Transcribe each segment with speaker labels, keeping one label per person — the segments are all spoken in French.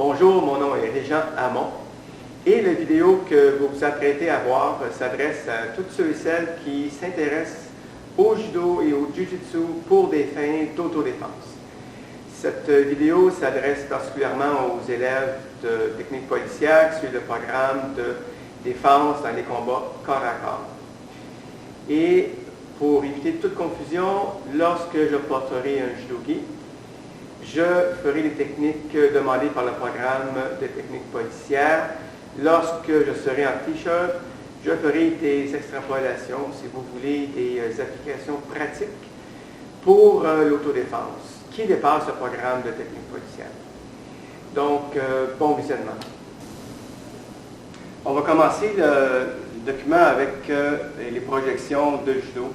Speaker 1: Bonjour, mon nom est Régent Hamon et la vidéo que vous vous apprêtez à voir s'adresse à tous ceux et celles qui s'intéressent au judo et au jiu-jitsu pour des fins d'autodéfense. Cette vidéo s'adresse particulièrement aux élèves de technique policière qui suivent le programme de défense dans les combats corps à corps. Et pour éviter toute confusion, lorsque je porterai un judogi, je ferai les techniques demandées par le programme de technique policière. Lorsque je serai en t-shirt, je ferai des extrapolations, si vous voulez, des applications pratiques pour l'autodéfense qui dépasse le programme de technique policière. Donc, bon visionnement. On va commencer le document avec les projections de judo.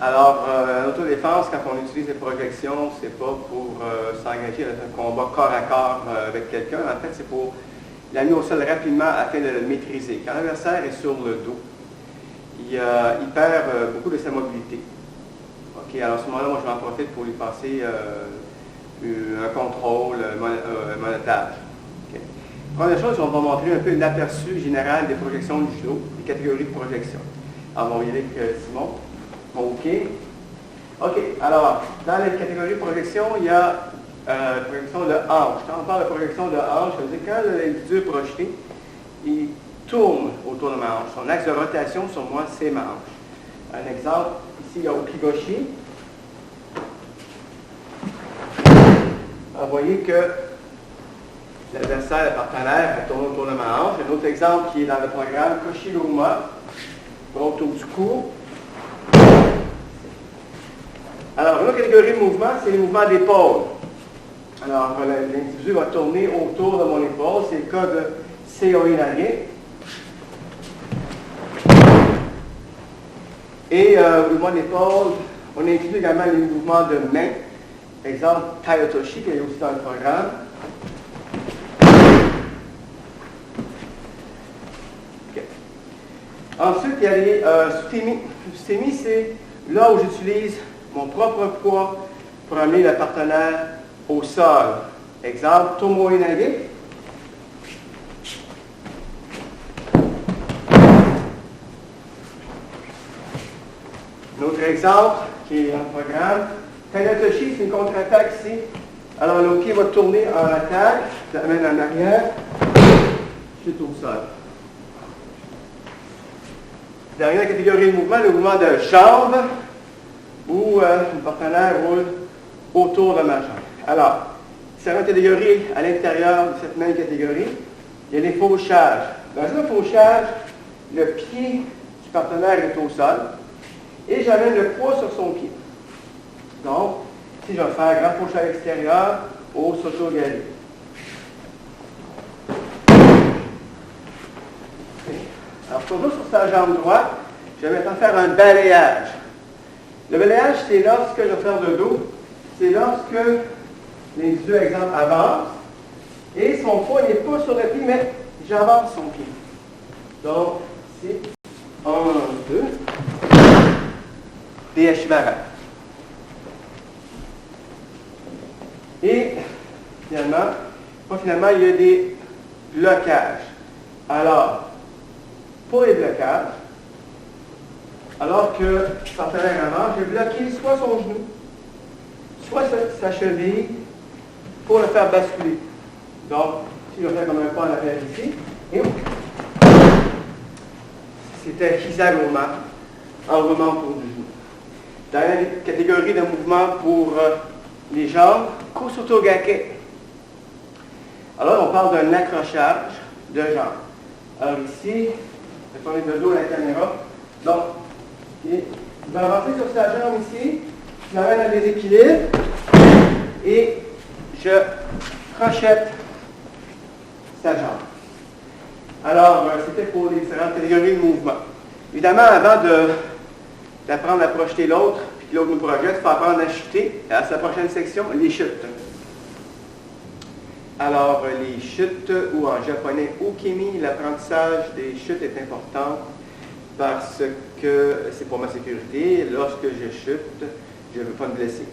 Speaker 1: Alors, en autodéfense, quand on utilise les projections, c'est pas pour s'engager dans un combat corps à corps avec quelqu'un. En fait, c'est pour l'amener au sol rapidement afin de le maîtriser. Quand l'adversaire est sur le dos, il perd beaucoup de sa mobilité. OK, alors à ce moment-là, moi, je vais en profiter pour lui passer un contrôle, un monotage. Okay. Première chose, on va montrer un peu l'aperçu général des projections du judo, des catégories de projections. Alors, on va y aller avec Simon. OK. OK. Alors, dans les catégories de projection, il y a projection de hanche. Quand on parle de projection de hanche, ça veut dire que quand l'individu est projeté, il tourne autour de ma hanche. Son axe de rotation sur moi, c'est ma hanche. Un exemple, ici, il y a Okigoshi. Alors, vous voyez que l'adversaire, le partenaire, a tourné autour de ma hanche. Un autre exemple qui est dans le programme, Koshi-Ruma, autour du cou. Alors, une autre catégorie de mouvement, c'est les mouvements d'épaule. Alors, l'individu va tourner autour de mon épaule. C'est le cas de Seoi Nage. Et mouvement d'épaule, on inclut également les mouvements de main. Exemple, Tai Otoshi, qui est aussi dans le programme. Okay. Ensuite, il y a les sutemi. Sutemi, c'est là où j'utilise mon propre poids pour amener le partenaire au sol. Exemple, Tomoe Nage. Un autre exemple qui est dans le programme, Tai-no-toshi, c'est une contre-attaque ici. Alors le pied va tourner en attaque, je l'amène en arrière, je suis au sol. Dernière catégorie de mouvement, le mouvement de jambe, où le partenaire roule autour de ma jambe. Alors, différentes catégories à l'intérieur de cette même catégorie. Il y a les fauchages. Dans un fauchage, le pied du partenaire est au sol et j'amène le poids sur son pied. Donc, si je vais faire grand fauchage extérieur au soto-gali. Alors, toujours sur sa jambe droite, je vais maintenant faire un balayage. Le balayage, c'est lorsque je vais faire de dos, c'est lorsque l'individu, exemple, avance, et son poids n'est pas sur le pied, mais j'avance son pied. Donc, c'est 1, 2, des Ashivara. Et, finalement, il y a des blocages. Alors, pour les blocages, alors que le partenaire avance, je vais bloquer soit son genou, soit sa cheville pour le faire basculer. Donc, si je vais faire comme un pas en arrière ici, et c'était Hisagoma, enroulement pour du genou. Dans la catégorie de mouvement pour les jambes, Kusotogake. Alors, on parle d'un accrochage de jambes. Alors ici, je vais tourner de dos à la caméra. Donc, il va avancer sur sa jambe ici, je l'amène à déséquilibre et je crochette sa jambe. Alors, c'était pour les différentes catégories de mouvement. Évidemment, avant d'apprendre à projeter l'autre, puis que l'autre nous projette, il faut apprendre à chuter. À sa prochaine section, les chutes. Alors, les chutes, ou en japonais, ukemi, l'apprentissage des chutes est important parce que c'est pour ma sécurité. Lorsque je chute, je ne veux pas me blesser.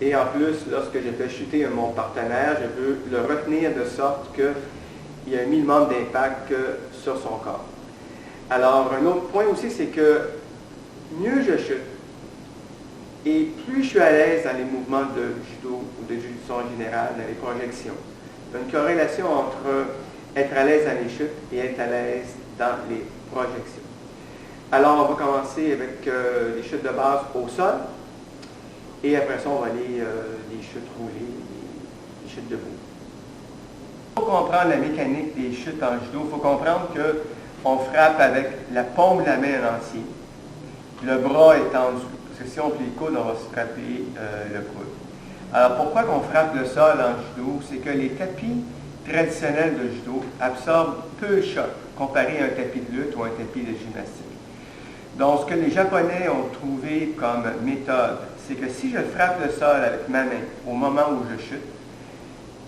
Speaker 1: Et en plus, lorsque je fais chuter mon partenaire, je veux le retenir de sorte qu'il y a un minimum d'impact sur son corps. Alors, un autre point aussi, c'est que mieux je chute, et plus je suis à l'aise dans les mouvements de judo ou de jiu-jitsu en général, dans les projections. Il y a une corrélation entre être à l'aise dans les chutes et être à l'aise dans les projections. Alors, on va commencer avec les chutes de base au sol. Et après ça, on va aller les chutes roulées, les chutes debout. Pour comprendre la mécanique des chutes en judo, il faut comprendre qu'on frappe avec la paume de la main en entier. Le bras est tendu. Parce que si on plie le coude, on va se frapper le coude. Alors, pourquoi qu'on frappe le sol en judo? C'est que les tapis traditionnels de judo absorbent peu de choc comparé à un tapis de lutte ou un tapis de gymnastique. Donc, ce que les Japonais ont trouvé comme méthode, c'est que si je frappe le sol avec ma main au moment où je chute,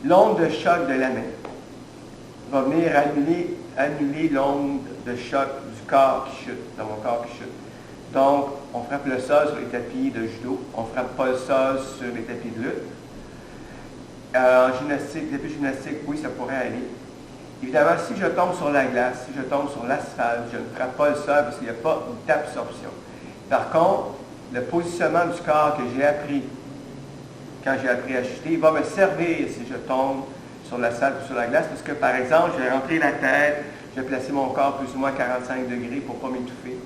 Speaker 1: l'onde de choc de la main va venir annuler l'onde de choc du corps qui chute, dans mon corps qui chute. Donc, on frappe le sol sur les tapis de judo, on ne frappe pas le sol sur les tapis de lutte. En gymnastique, tapis gymnastique, oui, ça pourrait aller. Évidemment, si je tombe sur la glace, si je tombe sur l'asphalte, je ne frappe pas le sol parce qu'il n'y a pas d'absorption. Par contre, le positionnement du corps que j'ai appris quand j'ai appris à chuter va me servir si je tombe sur l'asphalte ou sur la glace parce que, par exemple, je vais rentrer la tête, je vais placer mon corps plus ou moins à 45 degrés pour ne pas m'étouffer.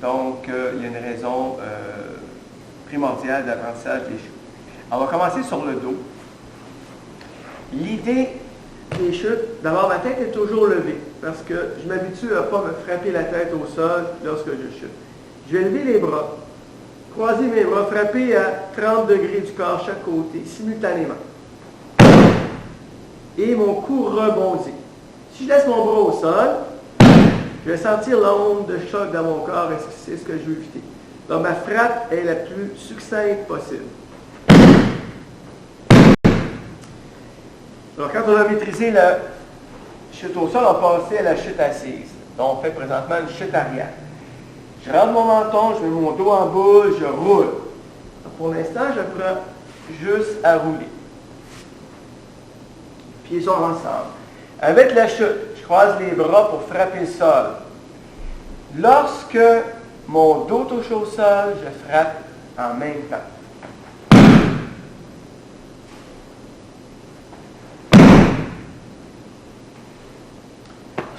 Speaker 1: Donc, il y a une raison primordiale d'apprentissage des chutes. On va commencer sur le dos. L'idée des chutes, d'abord, ma tête est toujours levée parce que je m'habitue à ne pas me frapper la tête au sol lorsque je chute. Je vais lever les bras, croiser mes bras, frapper à 30 degrés du corps chaque côté, simultanément. Et mon cou rebondit. Si je laisse mon bras au sol, je vais sentir l'onde de choc dans mon corps et c'est ce que je veux éviter. Donc, ma frappe est la plus succincte possible. Alors, quand on a maîtrisé la chute au sol, on passait à la chute assise. Donc, on fait présentement une chute arrière. Je rentre mon menton, je mets mon dos en boule, je roule. Donc, pour l'instant, j'apprends juste à rouler. Pieds sont ensemble. Avec la chute, je croise les bras pour frapper le sol. Lorsque mon dos touche au sol, je frappe en même temps.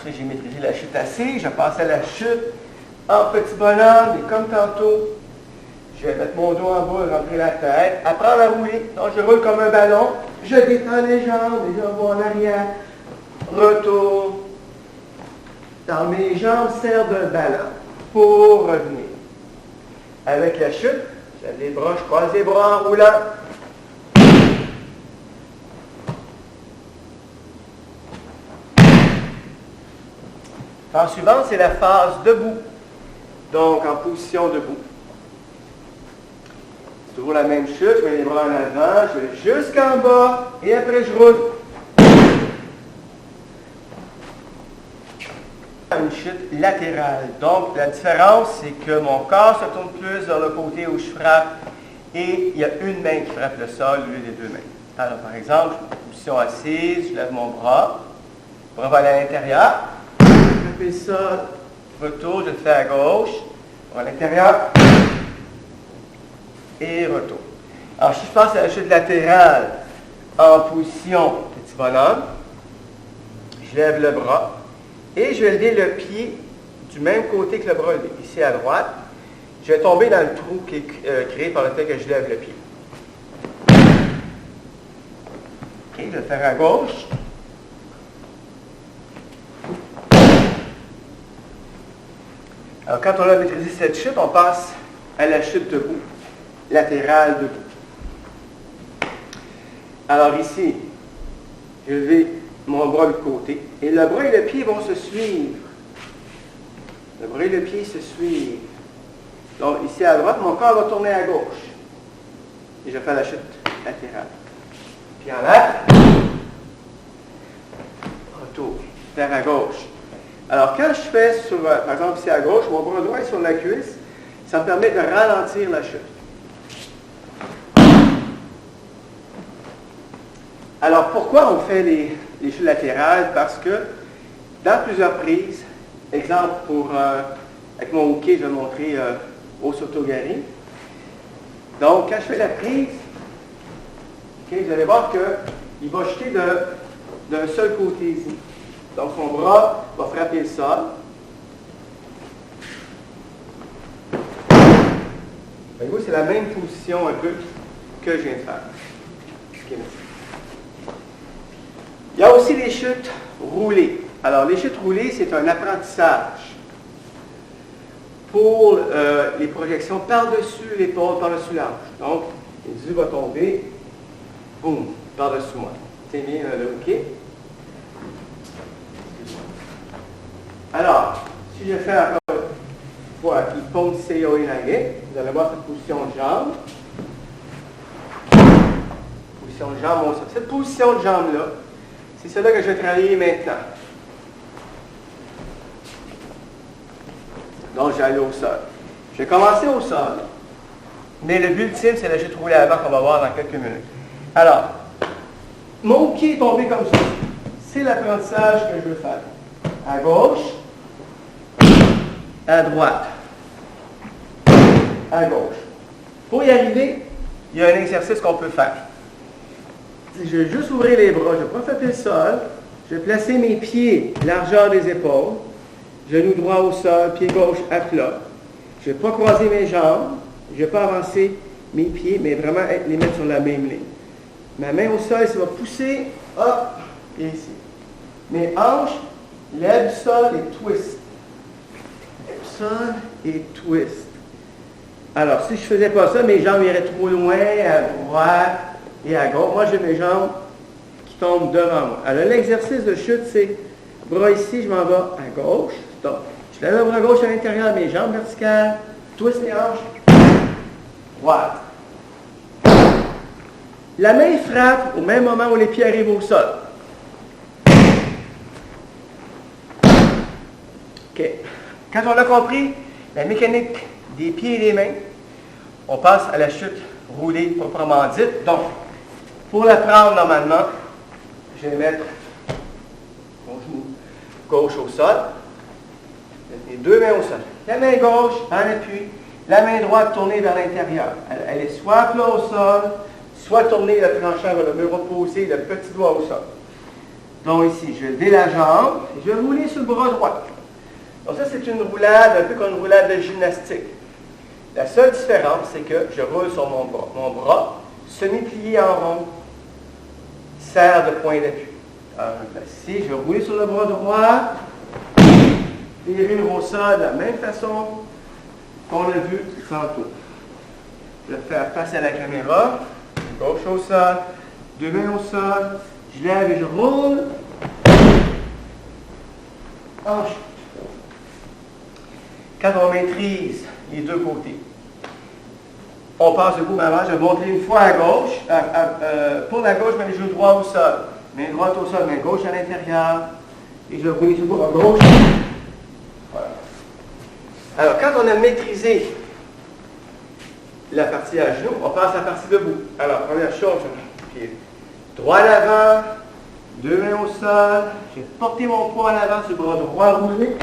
Speaker 1: J'ai maîtrisé la chute assise, je passe à la chute en petit bonhomme, et comme tantôt, je vais mettre mon dos en boule, rentrer la tête, apprendre à rouler. Donc, je roule comme un ballon, je détends les jambes vont en arrière, retour. Dans mes jambes servent de ballon pour revenir. Avec la chute, je lève les bras, je croise les bras en roulant. La phase suivante, c'est la phase debout. Donc, en position debout. C'est toujours la même chute, je mets les bras en avant, je vais jusqu'en bas, et après je roule. Une chute latérale. Donc, la différence, c'est que mon corps se tourne plus vers le côté où je frappe, et il y a une main qui frappe le sol au lieu des deux mains. Alors, par exemple, position assise, je lève mon bras va aller à l'intérieur. Je fais ça, retour, je le fais à gauche, à l'intérieur, et retour. Alors, si je passe à la chute latérale en position petit bonhomme, je lève le bras et je vais lever le pied du même côté que le bras levé, ici à droite. Je vais tomber dans le trou qui est créé par le fait que je lève le pied. OK, je vais le faire à gauche. Alors, quand on a maîtrisé cette chute, on passe à la chute debout, latérale debout. Alors ici, je vais lever mon bras de côté, et le bras et le pied vont se suivre. Le bras et le pied se suivent. Donc, ici à droite, mon corps va tourner à gauche. Et je fais la chute latérale. Puis en l'air, retour, vers à gauche. Alors, quand je fais sur, par exemple, ici à gauche, mon bras droit est sur la cuisse, ça me permet de ralentir la chute. Alors, pourquoi on fait les chutes latérales? Parce que dans plusieurs prises, exemple avec mon hockey, je vais montrer au Sotogari. Donc, quand je fais la prise, vous allez voir qu'il va jeter d'un seul côté ici. Donc, son bras va frapper le sol. Voyez-vous, c'est la même position un peu que je viens de faire. Okay, il y a aussi les chutes roulées. Alors, les chutes roulées, c'est un apprentissage pour les projections par-dessus l'épaule, par-dessus l'âge. Donc, l'individu va tomber, boum, par-dessus moi. C'est bien le hockey. Alors, si je fais encore une fois, il pompe CEO inagé, vous allez voir cette position de jambe. Position de jambe, cette position de jambe-là, c'est celle-là que je vais travailler maintenant. Donc, je vais aller au sol. Je vais commencer au sol, mais le but ultime, c'est la chute roulée avant qu'on va voir dans quelques minutes. Alors, mon pied est tombé comme ça. C'est l'apprentissage que je veux faire. À gauche, à droite, à gauche. Pour y arriver, il y a un exercice qu'on peut faire. Je vais juste ouvrir les bras, je ne vais pas frapper le sol, je vais placer mes pieds largeur des épaules, genou droit au sol, pied gauche à plat. Je ne vais pas croiser mes jambes, je ne vais pas avancer mes pieds, mais vraiment les mettre sur la même ligne. Ma main au sol, ça va pousser, hop, et ici. Mes hanches, lève du sol et twist. Lève du sol et twist. Alors, si je ne faisais pas ça, mes jambes iraient trop loin, à droite et à gauche. Moi, j'ai mes jambes qui tombent devant moi. Alors, l'exercice de chute, c'est bras ici, je m'en vais à gauche. Stop. Je lève le bras gauche à l'intérieur, mes jambes verticales, twist les hanches, droite. La main frappe au même moment où les pieds arrivent au sol. OK. Quand on a compris la mécanique des pieds et des mains, on passe à la chute roulée proprement dite. Donc, pour la prendre normalement, je vais mettre mon genou gauche au sol, les deux mains au sol. La main gauche en appui, la main droite tournée vers l'intérieur. Elle est soit plat au sol, soit tournée le tranchant vers le mur opposé, le petit doigt au sol. Donc ici, je vais lever la jambe et je vais rouler sur le bras droit. Donc ça, c'est une roulade, un peu comme une roulade de gymnastique. La seule différence, c'est que je roule sur mon bras. Mon bras, semi-plié en rond, sert de point d'appui. Alors, ici, je vais rouler sur le bras droit et rire au sol de la même façon qu'on l'a vu tantôt. Je vais faire face à la caméra, gauche au sol, deux mains au sol, je lève et je roule. Hanche. Quand on maîtrise les deux côtés, on passe debout avant. Je vais montrer une fois à gauche. Pour la gauche, je mets le genou droit au sol. Main droite au sol, main gauche à l'intérieur. Et je vais rouler sur le bras gauche. Voilà. Alors, quand on a maîtrisé la partie à genoux, on passe à la partie debout. Alors, première chose, pied droit à l'avant, deux mains au sol. Je vais porter mon poids à l'avant sur le bras droit roulé.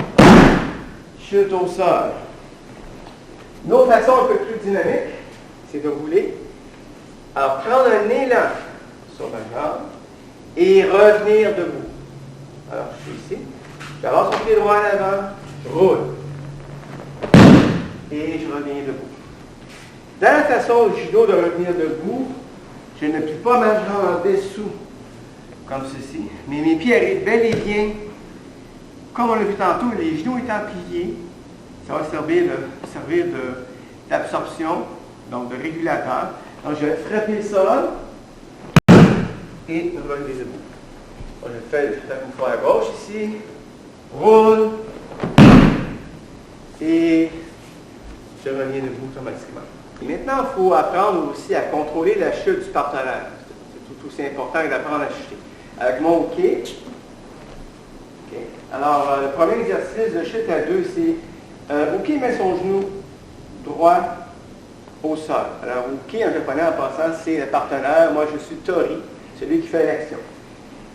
Speaker 1: Chute au sol. Une autre façon un peu plus dynamique, c'est de rouler. Alors, prendre un élan sur ma jambe et revenir debout. Alors, je suis ici. J'avance mon pied droit à l'avant, je roule. Et je reviens debout. Dans la façon au judo de revenir debout, je ne plie pas ma jambe en dessous, comme ceci. Mais mes pieds arrivent bel et bien, comme on l'a vu tantôt, les genoux étant pliés, ça va servir d'absorption, donc de régulateur. Donc, je vais frapper le sol et me relever debout. Donc, je tape une fois à gauche ici, roule, et je reviens debout automatiquement. Et maintenant, il faut apprendre aussi à contrôler la chute du partenaire. C'est tout aussi important d'apprendre à chuter. Avec mon hockey. Okay. Alors, le premier exercice de chute à deux, c'est hockey met son genou droit au sol. Alors, hockey en japonais, en passant, c'est le partenaire. Moi, je suis tori. celui qui fait l'action.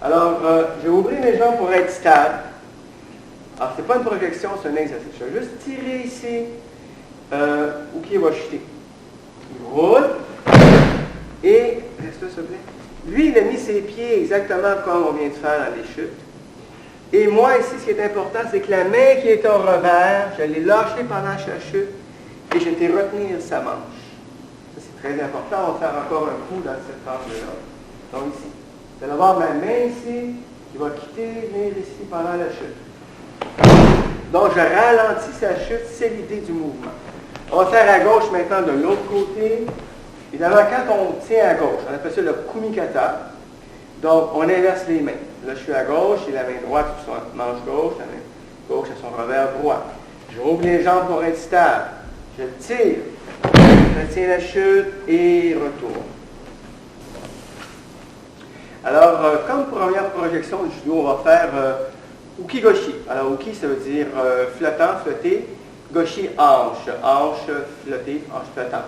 Speaker 1: Alors, je vais ouvrir mes jambes pour être stable. Alors, ce n'est pas une projection, c'est un exercice. Je vais juste tirer ici où il va chuter. Il roule. Et, reste là, s'il te plaît. Lui, il a mis ses pieds exactement comme on vient de faire dans les chutes. Et moi, ici, ce qui est important, c'est que la main qui est au revers, je l'ai lâchée pendant sa chute et je t'ai retenir sa manche. Ça, c'est très important. On va faire encore un coup dans cette angle-là. Donc, ici. Vous allez avoir ma main ici qui va quitter, venir ici pendant la chute. Donc, je ralentis sa chute, c'est l'idée du mouvement. On va faire à gauche maintenant de l'autre côté. Évidemment, quand on tient à gauche, on appelle ça le kumikata. Donc, on inverse les mains. Là, je suis à gauche et la main droite sur son manche gauche, la main gauche à son revers droit. Je rouvre les jambes pour être stable. Je tire. Je tiens la chute et retourne. Alors, comme première projection du judo, on va faire uki-goshi. Alors, uki, ça veut dire flottant, flotter. Goshi, hanche. Hanche, flotter, hanche flottante.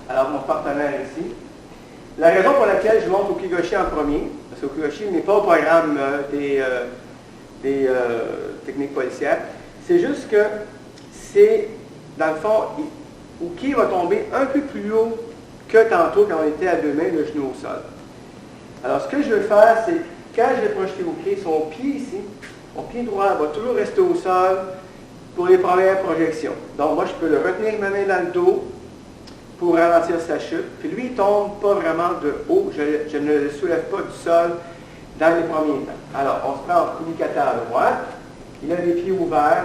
Speaker 1: Alors, mon partenaire ici. La raison pour laquelle je montre uki-goshi en premier, parce que uki-goshi n'est pas au programme des techniques policières, c'est juste que c'est, dans le fond, uki va tomber un peu plus haut que tantôt quand on était à deux mains, le genou au sol. Alors, ce que je veux faire, c'est, quand je vais projeter uki, son pied ici, mon pied droit va toujours rester au sol pour les premières projections. Donc, moi, je peux le retenir avec ma main dans le dos pour ralentir sa chute. Puis lui, il ne tombe pas vraiment de haut. Je ne le soulève pas du sol dans les premiers temps. Alors, on se prend en kumikata à droite. Il a les pieds ouverts.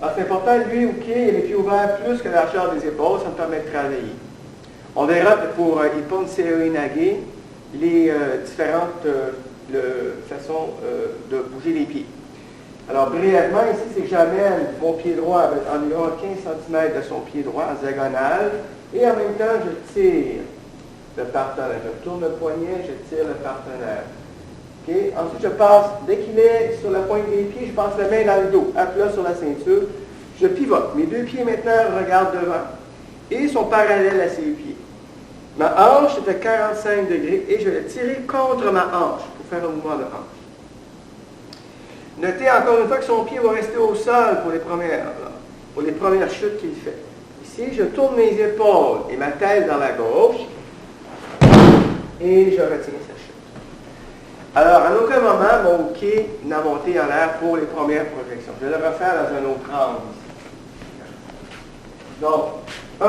Speaker 1: Alors, c'est important, lui, uki, il a les pieds ouverts plus que la largeur des épaules. Ça me permet de travailler. On verra pour Ippon Seoi Nage les différentes façons de bouger les pieds. Alors, brièvement, ici, c'est que j'amène mon pied droit avec environ 15 cm de son pied droit en diagonale, et en même temps, je tire le partenaire. Je tourne le poignet, je tire le partenaire. Okay? Ensuite, je passe, dès qu'il est sur la pointe des pieds, je passe la main dans le dos, à plat sur la ceinture, je pivote. Mes deux pieds maintenant regardent devant et sont parallèles à ses pieds. Ma hanche est à 45 degrés et je vais tirer contre ma hanche pour faire un mouvement de hanche. Notez encore une fois que son pied va rester au sol pour les premières chutes qu'il fait. Ici, je tourne mes épaules et ma tête dans la gauche et je retiens sa chute. Alors, à aucun moment, mon uki n'a monté en l'air pour les premières projections. Je vais le refaire dans un autre angle. Donc, 1.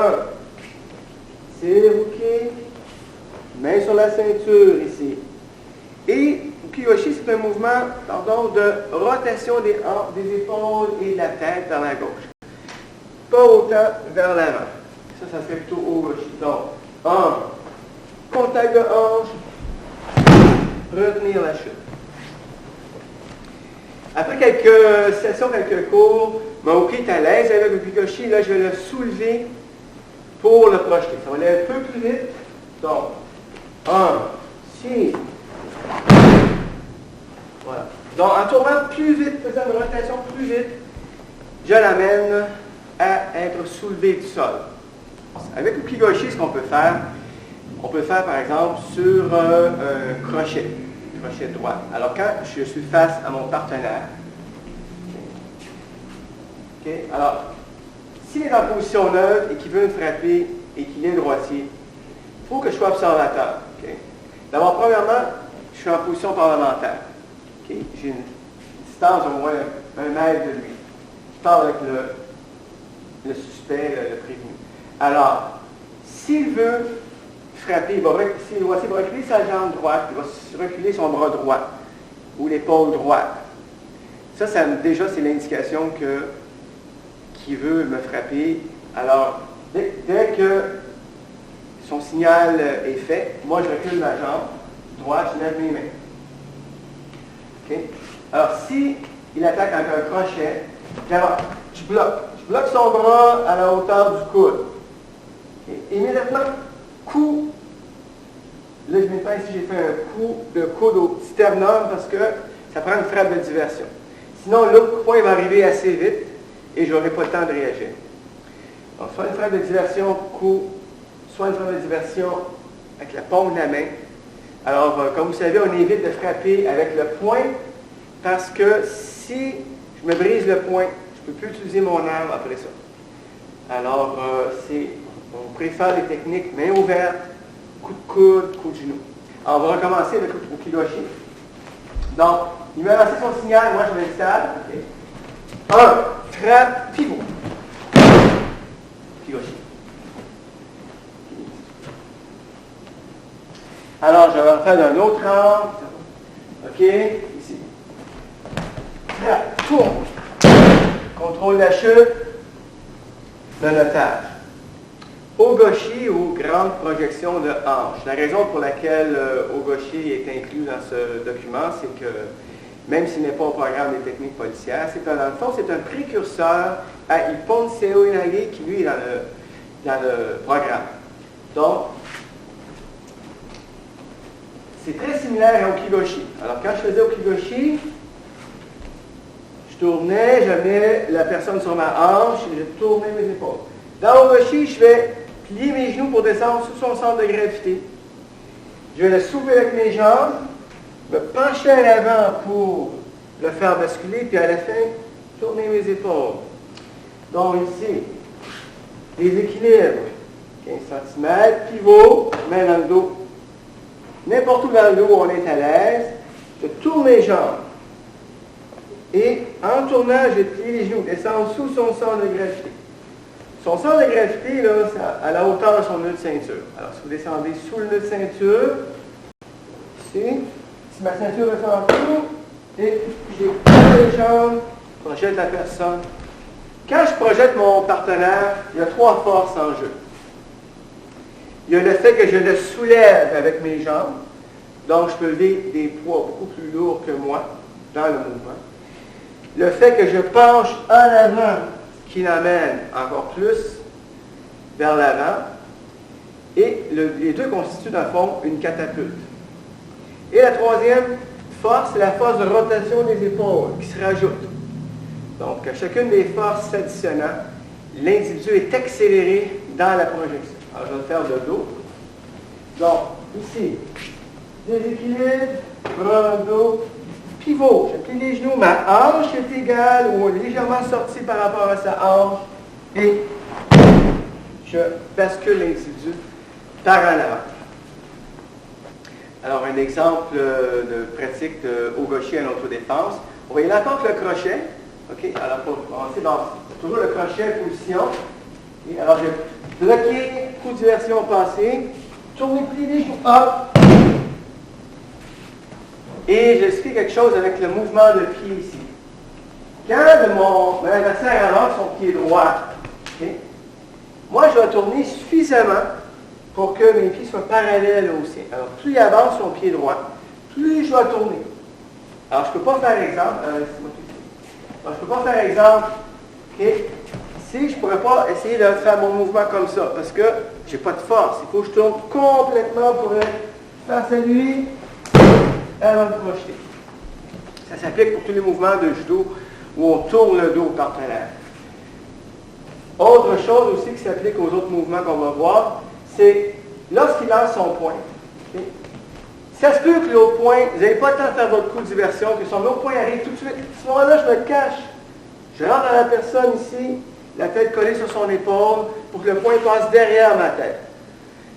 Speaker 1: Tire uki, main sur la ceinture ici. Et uki-goshi, c'est un mouvement de rotation des épaules et de la tête dans la gauche. Pas autant vers l'avant. Ça serait plutôt au-goshi. Donc, 1. Contact de hanche. Retenir la chute. Après quelques sessions, quelques cours, mon uki est à l'aise avec le uki-goshi. Là, je vais le soulever pour le projeter. Ça va aller un peu plus vite. Donc, 1, 6. Voilà. Donc, en tournant plus vite, faisant une rotation plus vite, je l'amène à être soulevé du sol. Avec uki-goshi, ce qu'on peut faire, par exemple sur un crochet droit. Alors, quand je suis face à mon partenaire, okay, alors, s'il est en position neutre et qu'il veut me frapper et qu'il est droitier, il faut que je sois observateur. Okay? D'abord, premièrement, je suis en position parlementaire. Okay? J'ai une distance au moins 1 mètre de lui. Je parle avec le suspect, le prévenu. Alors, s'il veut frapper, s'il va reculer sa jambe droite, il va reculer son bras droit ou l'épaule droite. Ça déjà, c'est l'indication qu'il veut me frapper. Alors, dès que son signal est fait, moi, je recule ma jambe droite, je lève mes mains. Okay? Alors, si il attaque avec un crochet, je bloque son bras à la hauteur du coude. Okay? Immédiatement, coup. Là, je m'étais ici, j'ai fait un coup de coude au sternum parce que ça prend une frappe de diversion. Sinon, l'autre point va arriver assez vite et je n'aurai pas le temps de réagir. Donc, soit une frappe de diversion, coup, soit une frappe de diversion avec la paume de la main. Alors, comme vous savez, on évite de frapper avec le poing parce que si je me brise le poing, je ne peux plus utiliser mon arme après ça. Alors, on préfère les techniques main ouverte, coup de coude, coup de genou. Alors, on va recommencer avec Ukidoshi. Donc, il m'a lancé son signal, moi je l'installe. Okay. 1, frappe, pivot. Ukidoshi. Alors, je vais en faire d'un autre angle. OK, ici. Frappe, tourne. Contrôle la chute. Le notage. Ogoshi ou grande projection de hanche. La raison pour laquelle Ogoshi est inclus dans ce document, c'est que même s'il n'est pas au programme des techniques policières, c'est dans le fond, c'est un précurseur à Ippon Seo Inage qui lui est dans le programme. Donc, c'est très similaire à Ukidoshi. Alors, quand je faisais Ukidoshi, je tournais, j'amenais la personne sur ma hanche et je tournais mes épaules. Dans Ogoshi, je vais plier mes genoux pour descendre sous son centre de gravité. Je vais le soulever avec mes jambes, me pencher à l'avant pour le faire basculer, puis à la fin, tourner mes épaules. Donc ici, déséquilibre, 15 cm, pivot, main dans le dos. N'importe où dans le dos où on est à l'aise, je tourne mes jambes. Et en tournant, je plie les genoux, descendre sous son centre de gravité. Son centre de gravité, là, c'est à la hauteur de son nœud de ceinture. Alors, si vous descendez sous le nœud de ceinture, ici, si ma ceinture descend en dessous, et j'ai les jambes, je projette la personne. Quand je projette mon partenaire, il y a 3 forces en jeu. Il y a le fait que je le soulève avec mes jambes, donc je peux lever des poids beaucoup plus lourds que moi dans le mouvement. Le fait que je penche en avant, qui l'amène encore plus vers l'avant, et les deux constituent dans le fond une catapulte. Et la troisième force, c'est la force de rotation des épaules qui se rajoute. Donc, à chacune des forces s'additionnant, l'individu est accéléré dans la projection. Alors, je vais le faire de dos. Donc, ici, déséquilibre, bras dans le dos, pivot. Je plie les genoux, ma hanche est égale ou légèrement sortie par rapport à sa hanche et je bascule l'individu par en avant. Alors, un exemple de pratique de Ogoshi en autodéfense. On va y aller encore avec le crochet. OK? Alors, pour commencer, toujours le crochet, position. Et alors, je bloquer, coup de diversion passé, tourner, plier les genoux, hop. Et j'explique quelque chose avec le mouvement de pied ici. Quand mon adversaire avance son pied droit, okay, moi je vais tourner suffisamment pour que mes pieds soient parallèles aux siens. Alors plus il avance son pied droit, plus je vais tourner. Alors je ne peux pas faire exemple. Je ne peux pas faire exemple. Okay, ici, je ne pourrais pas essayer de faire mon mouvement comme ça parce que je n'ai pas de force. Il faut que je tourne complètement pour être face à lui. Avant de projeter. Ça s'applique pour tous les mouvements de judo où on tourne le dos au partenaire. Autre chose aussi qui s'applique aux autres mouvements qu'on va voir, c'est lorsqu'il lance son poing. Okay? Ça se peut que l'autre poing, vous n'avez pas le temps de faire votre coup de diversion, que son autre poing arrive tout de suite. À ce moment-là, je me cache. Je rentre dans la personne ici, la tête collée sur son épaule, pour que le poing passe derrière ma tête.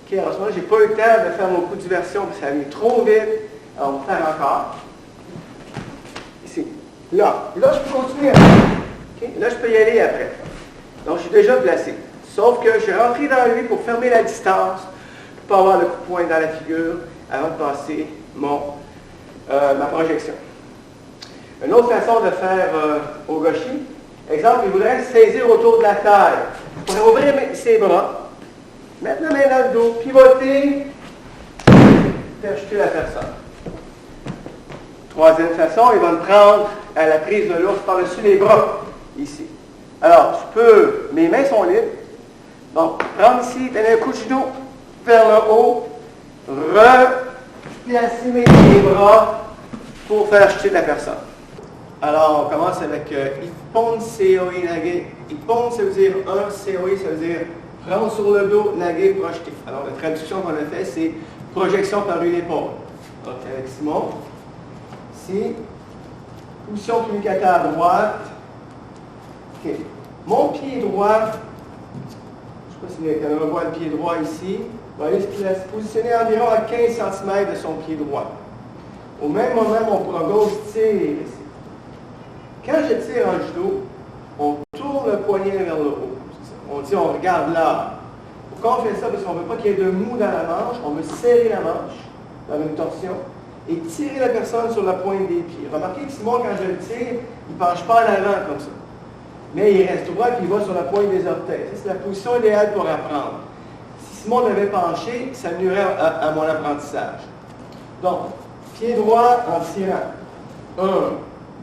Speaker 1: Okay? Alors, à ce moment-là, je n'ai pas eu le temps de faire mon coup de diversion, parce que ça allait trop vite. Alors, on va faire encore. Ici. Là. Là, je peux continuer. Okay? Là, je peux y aller après. Donc, je suis déjà placé. Sauf que je suis rentré dans lui pour fermer la distance, pour ne pas avoir le coup de poing dans la figure avant de passer ma projection. Une autre façon de faire Ogoshi, exemple, il voudrait saisir autour de la taille. Je pourrais ouvrir ses bras, mettre la main dans le dos, pivoter, faire jeter la personne. Troisième façon, il va me prendre à la prise de l'ours par-dessus les bras, ici. Alors, mes mains sont libres. Donc, prendre ici, donner un coup de genou vers le haut, replacer mes bras pour faire jeter la personne. Alors, on commence avec Ippon Seo Inage. Ippon, ça veut dire un, Seo, ça veut dire prendre sur le dos, nage, projeter. Alors, la traduction qu'on a fait, c'est projection par une épaule. Donc, avec Simon, ici, position communicateur à droite. OK. Mon pied droit, je ne sais pas si la caméra voit le pied droit ici, va aller se positionner environ à 15 cm de son pied droit. Au même moment, mon bras gauche tire ici. Quand je tire en judo, on tourne le poignet vers le haut. On dit on regarde là. Pourquoi on fait ça? Parce qu'on ne veut pas qu'il y ait de mou dans la manche. On veut serrer la manche dans une torsion et tirer la personne sur la pointe des pieds. Remarquez que Simon, quand je le tire, il ne penche pas en avant comme ça. Mais il reste droit et il va sur la pointe des orteils. Ça, c'est la position idéale pour apprendre. Si Simon devait pencher, ça nuirait à mon apprentissage. Donc, pied droit en tirant. 1,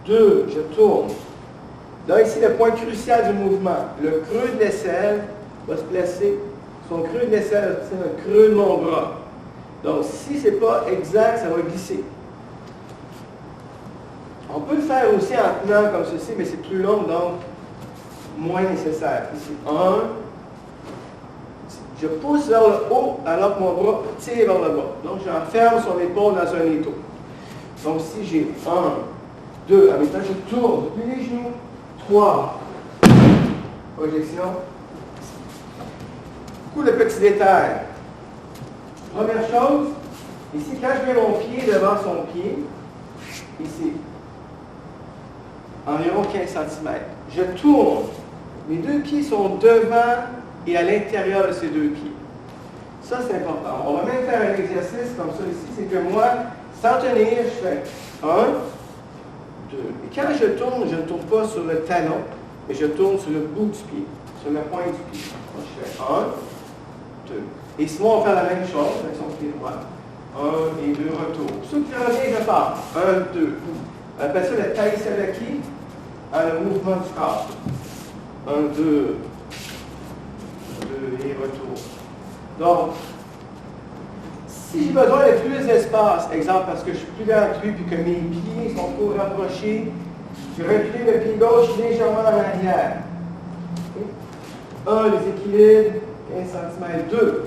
Speaker 1: 2, je tourne. Là, ici, le point crucial du mouvement. Le creux de l'aisselle va se placer. Son creux de l'aisselle, c'est le creux de mon bras. Donc, si ce n'est pas exact, ça va glisser. On peut le faire aussi en tenant comme ceci, mais c'est plus long, donc moins nécessaire. Ici, 1. Je pousse vers le haut alors que mon bras tire vers le bas. Donc, j'enferme son épaule dans un étau. Donc, si j'ai 1, 2, en même temps, je tourne, je plie les genoux. 3. Projection. Beaucoup de petits détails. Première chose, ici, quand je mets mon pied devant son pied, ici, environ 15 cm, je tourne. Mes deux pieds sont devant et à l'intérieur de ces deux pieds. Ça, c'est important. On va même faire un exercice comme ça ici. C'est que moi, sans tenir, je fais 1, 2. Et quand je tourne, je ne tourne pas sur le talon, mais je tourne sur le bout du pied, sur la pointe du pied. Donc, je fais 1, 2. Et Simon, on va faire la même chose avec son pied droit. 1 et 2, retour. Ceux qui reviennent, je pars. 1, 2. On appelle ça le taïsalaki, le mouvement du corps. 1, 2. 2 et retour. Donc, si j'ai besoin de plus d'espace, exemple parce que je suis plus grand que lui et que mes pieds sont trop rapprochés, je replie le pied gauche légèrement en arrière. Okay. 1, les équilibres, 15 cm. 2,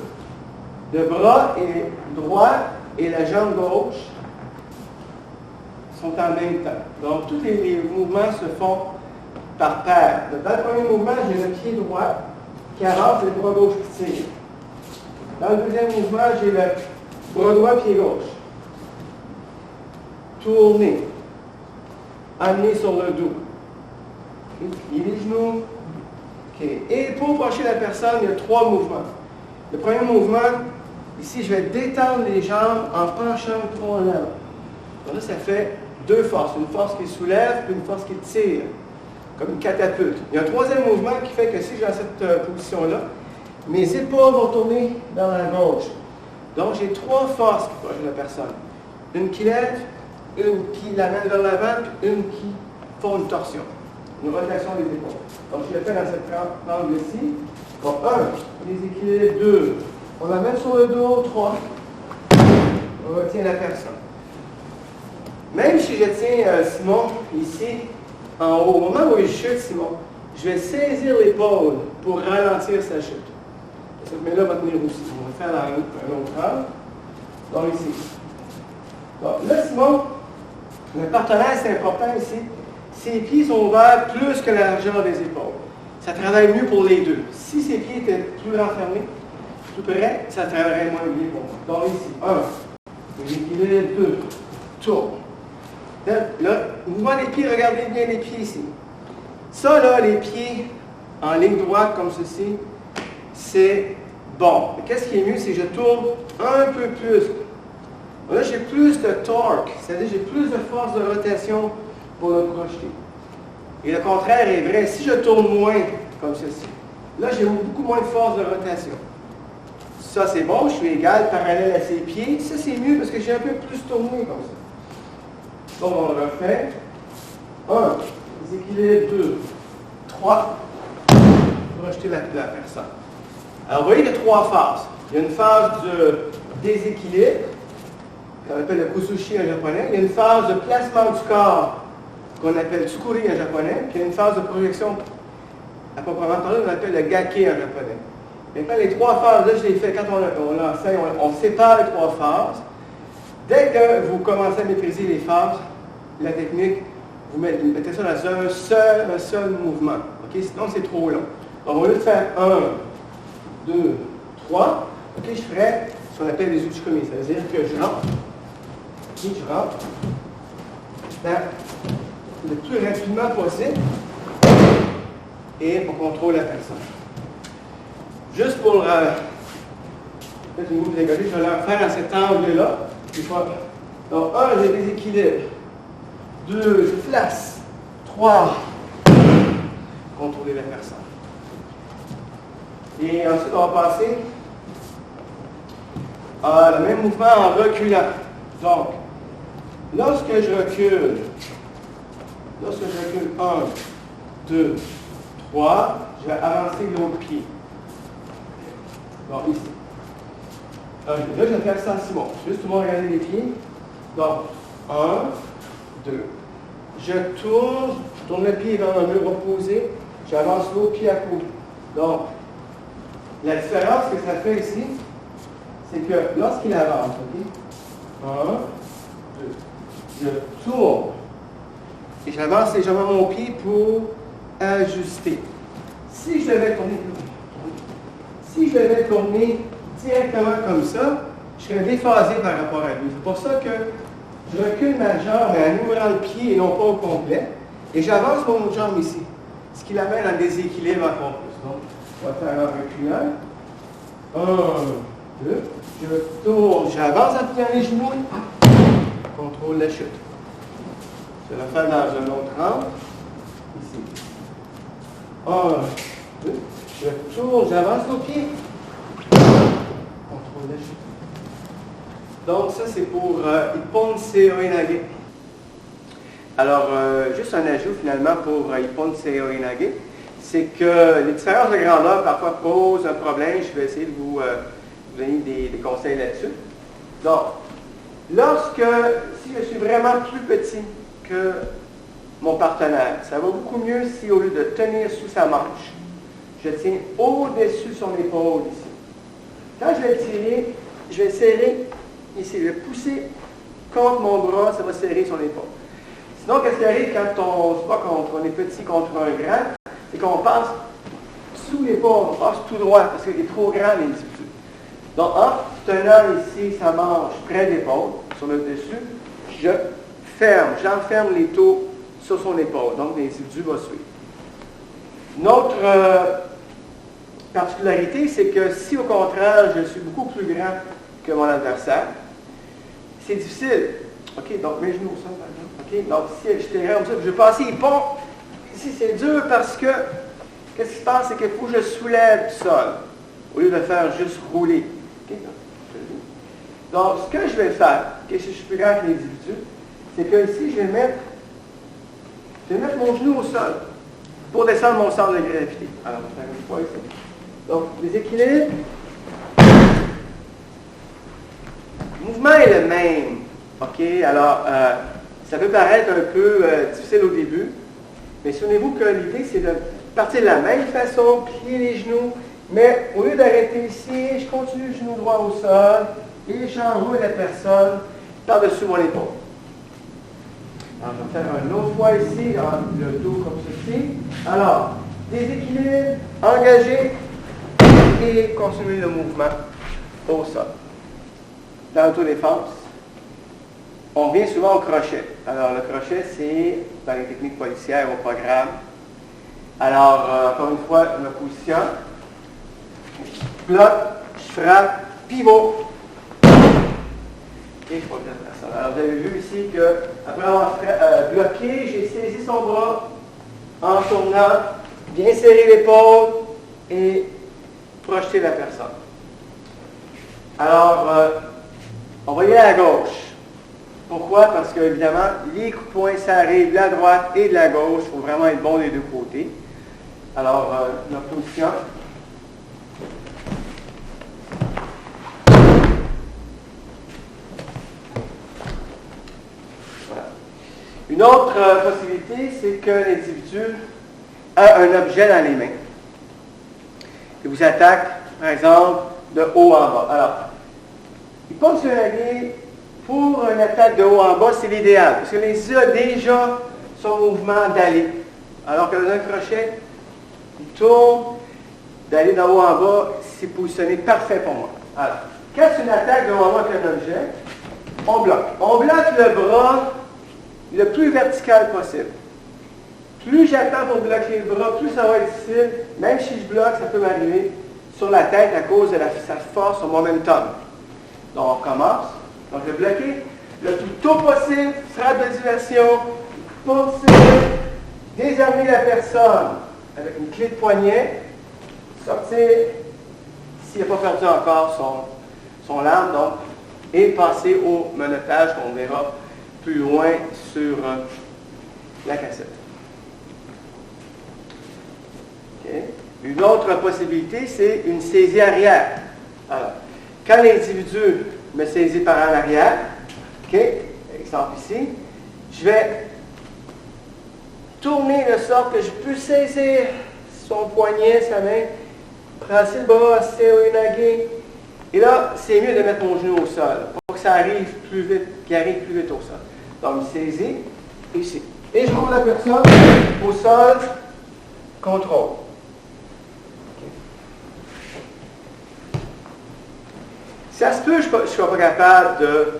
Speaker 1: le bras est droit et la jambe gauche sont en même temps. Donc, tous les mouvements se font par paire. Dans le premier mouvement, j'ai le pied droit qui avance et le bras gauche qui tire. Dans le deuxième mouvement, j'ai le bras droit, pied gauche. Tourner. Amener sur le dos. Okay. Plier les genoux. Okay. Et pour approcher la personne, il y a 3 mouvements. Le premier mouvement, ici, je vais détendre les jambes en penchant le tronc en avant. Donc là, ça fait 2 forces. Une force qui soulève et une force qui tire, comme une catapulte. Il y a un troisième mouvement qui fait que si j'ai cette position-là, mes épaules vont tourner vers la gauche. Donc, j'ai 3 forces qui approchent la personne. Une qui lève, une qui l'amène vers l'avant, puis une qui font une torsion. Une rotation des épaules. Donc, je le fais dans cette angle-ci. Bon, 1, les équilibres, 2. On l'amène sur le dos, 3. On retient la personne. Même si je tiens Simon ici, en haut, au moment où il chute, Simon, je vais saisir l'épaule pour ralentir sa chute. Cette main-là va tenir aussi. On va faire un autre angle. Donc ici. Bon, là, Simon, le partenaire, c'est important ici. Ses pieds sont ouverts plus que la largeur des épaules. Ça travaille mieux pour les deux. Si ses pieds étaient plus renfermés, tout près, ça travaillerait moins bien pour moi. Donc ici, 1, l'équilibre, 2, tourne. Là, mouvement des pieds, regardez bien les pieds ici. Ça, là, les pieds en ligne droite comme ceci, c'est bon. Mais qu'est-ce qui est mieux, c'est que je tourne un peu plus. Là, j'ai plus de torque, c'est-à-dire j'ai plus de force de rotation pour le projeter. Et le contraire est vrai. Si je tourne moins, comme ceci, là, j'ai beaucoup moins de force de rotation. Ça, c'est bon, je suis égal, parallèle à ses pieds. Ça, c'est mieux parce que j'ai un peu plus tourné comme ça. Donc, on le refait. 1, les équilibres, 2, 3. Projeter la personne. Alors, vous voyez, il y a 3 phases. Il y a une phase de déséquilibre, qu'on appelle le kusushi en japonais. Il y a une phase de placement du corps, qu'on appelle tsukuri en japonais. Puis il y a une phase de projection, à proprement parler, on appelle le gake en japonais. Maintenant, les 3 phases, là, je les fais quand on enseigne, on sépare les 3 phases. Dès que vous commencez à maîtriser les phases, la technique, vous mettez ça dans un seul mouvement. Okay? Sinon, c'est trop long. Donc, au lieu de faire 1, 2, 3, okay, je ferais ce qu'on appelle des uchikomi. Ça veut dire que je rentre, le plus rapidement possible et on contrôle la personne. Juste pour peut-être une vous rigoler, je vais leur faire à cet angle-là. Donc, 1, j'ai déséquilibre. 2, je place. 3, contrôler la personne. Et ensuite, on va passer à le même mouvement en reculant. Donc, lorsque je recule 1, 2, 3, je vais avancer l'autre pied. Donc, ici. Là, je vais faire ça à Simon. Juste tout le monde regarder les pieds. Donc, 1, 2. Je tourne le pied vers un mur opposé, j'avance l'autre pied à côté. Donc, la différence que ça fait ici, c'est que lorsqu'il avance, ok? 1, 2, je tourne et j'avance légèrement mon pied pour ajuster. Si je devais tourner directement comme ça, je serais déphasé par rapport à lui. C'est pour ça que je recule ma jambe en ouvrant le pied et non pas au complet. Et j'avance mon autre jambe ici. Ce qui l'amène à déséquilibre encore plus. Donc, on va faire un reculant. 1, 2. Je tourne. J'avance en pliant les genoux. Contrôle la chute. Je vais le faire dans un autre angle. Ici. 1, 2. Je tourne. J'avance nos pieds. Contrôle la chute. Donc, ça, c'est pour Ippon Seoi-nage. Alors, juste un ajout, finalement, pour Ippon Seoi-nage, c'est que les différences de grandeur, parfois, posent un problème. Je vais essayer de vous donner des conseils là-dessus. Donc, si je suis vraiment plus petit que mon partenaire, ça va beaucoup mieux si, au lieu de tenir sous sa manche, je tiens au-dessus de son épaule, ici. Quand je vais tirer, je vais serrer ici, je vais pousser contre mon bras, ça va serrer son épaule. Sinon, qu'est-ce qui arrive quand on est petit contre un grand? C'est qu'on passe sous l'épaule, on passe tout droit parce qu'il est trop grand l'individu. Donc, en tenant ici sa manche près de l'épaule, sur le dessus, j'enferme les taux sur son épaule. Donc, l'individu va suivre. Notre particularité, c'est que si au contraire, je suis beaucoup plus grand que mon adversaire, c'est difficile. OK, donc mes genoux au sol, par exemple. OK, donc si j'étais comme ça, je vais passer les ponts. Ici, c'est dur parce que, qu'est-ce qui se passe, c'est qu'il faut que je soulève le sol, au lieu de faire juste rouler. OK, donc, ce que je vais faire, si je suis plus grand que l'individu, c'est que ici, je vais mettre mon genou au sol pour descendre mon centre de gravité. Alors, je vais faire une fois ici. Donc, les équilibres. Le mouvement est le même. OK? Alors, ça peut paraître un peu difficile au début, mais souvenez-vous que l'idée, c'est de partir de la même façon, plier les genoux, mais au lieu d'arrêter ici, je continue le genou droit au sol et j'enroule la personne par-dessus mon épaule. Alors, je vais faire une autre fois ici, le dos comme ceci. Alors, déséquilibre, engagé et continuer le mouvement au sol. Dans l'autodéfense, on revient souvent au crochet. Alors, le crochet, c'est dans les techniques policières au programme. Alors, encore une fois, je me positionne, je bloque, je frappe, pivot, et je bloque la personne. Alors, vous avez vu ici qu'après avoir bloqué, j'ai saisi son bras en tournant, bien serrer l'épaule et projeter la personne. Alors, on va y aller à gauche. Pourquoi? Parce que, évidemment, les coups de poing, ça arrive de la droite et de la gauche. Il faut vraiment être bon des deux côtés. Alors, notre position. Voilà. Une autre possibilité, c'est que l'individu a un objet dans les mains et vous attaque, par exemple, de haut en bas. Alors, il peut se régler Pour une attaque de haut en bas, c'est l'idéal. Parce que l'individu a déjà son mouvement d'aller. Alors que dans un crochet, il tourne, d'aller d'en haut en bas, c'est positionné parfait pour moi. Alors, quand c'est une attaque de haut en bas avec un objet, on bloque. On bloque le bras le plus vertical possible. Plus j'attends pour bloquer le bras, plus ça va être difficile. Même si je bloque, ça peut m'arriver sur la tête à cause de sa force, son momentum. Donc, on commence. Donc, je vais bloquer le plus tôt possible, frappe de diversion, poursuivre, désarmer la personne avec une clé de poignet, sortir, s'il n'a pas perdu encore son lame, donc, et passer au menottage qu'on verra plus loin sur la cassette. Okay. Une autre possibilité, c'est une saisie arrière. Alors, quand l'individu me saisit par en arrière, OK, exemple ici, je vais tourner de sorte que je peux saisir son poignet, sa main, passer le bras, séoinagé. Et là, c'est mieux de mettre mon genou au sol pour que ça arrive plus vite, qu'il arrive plus vite au sol. Donc, je saisis, ici. Et je roule la personne au sol, contrôle. Ça se peut, je ne sois pas capable de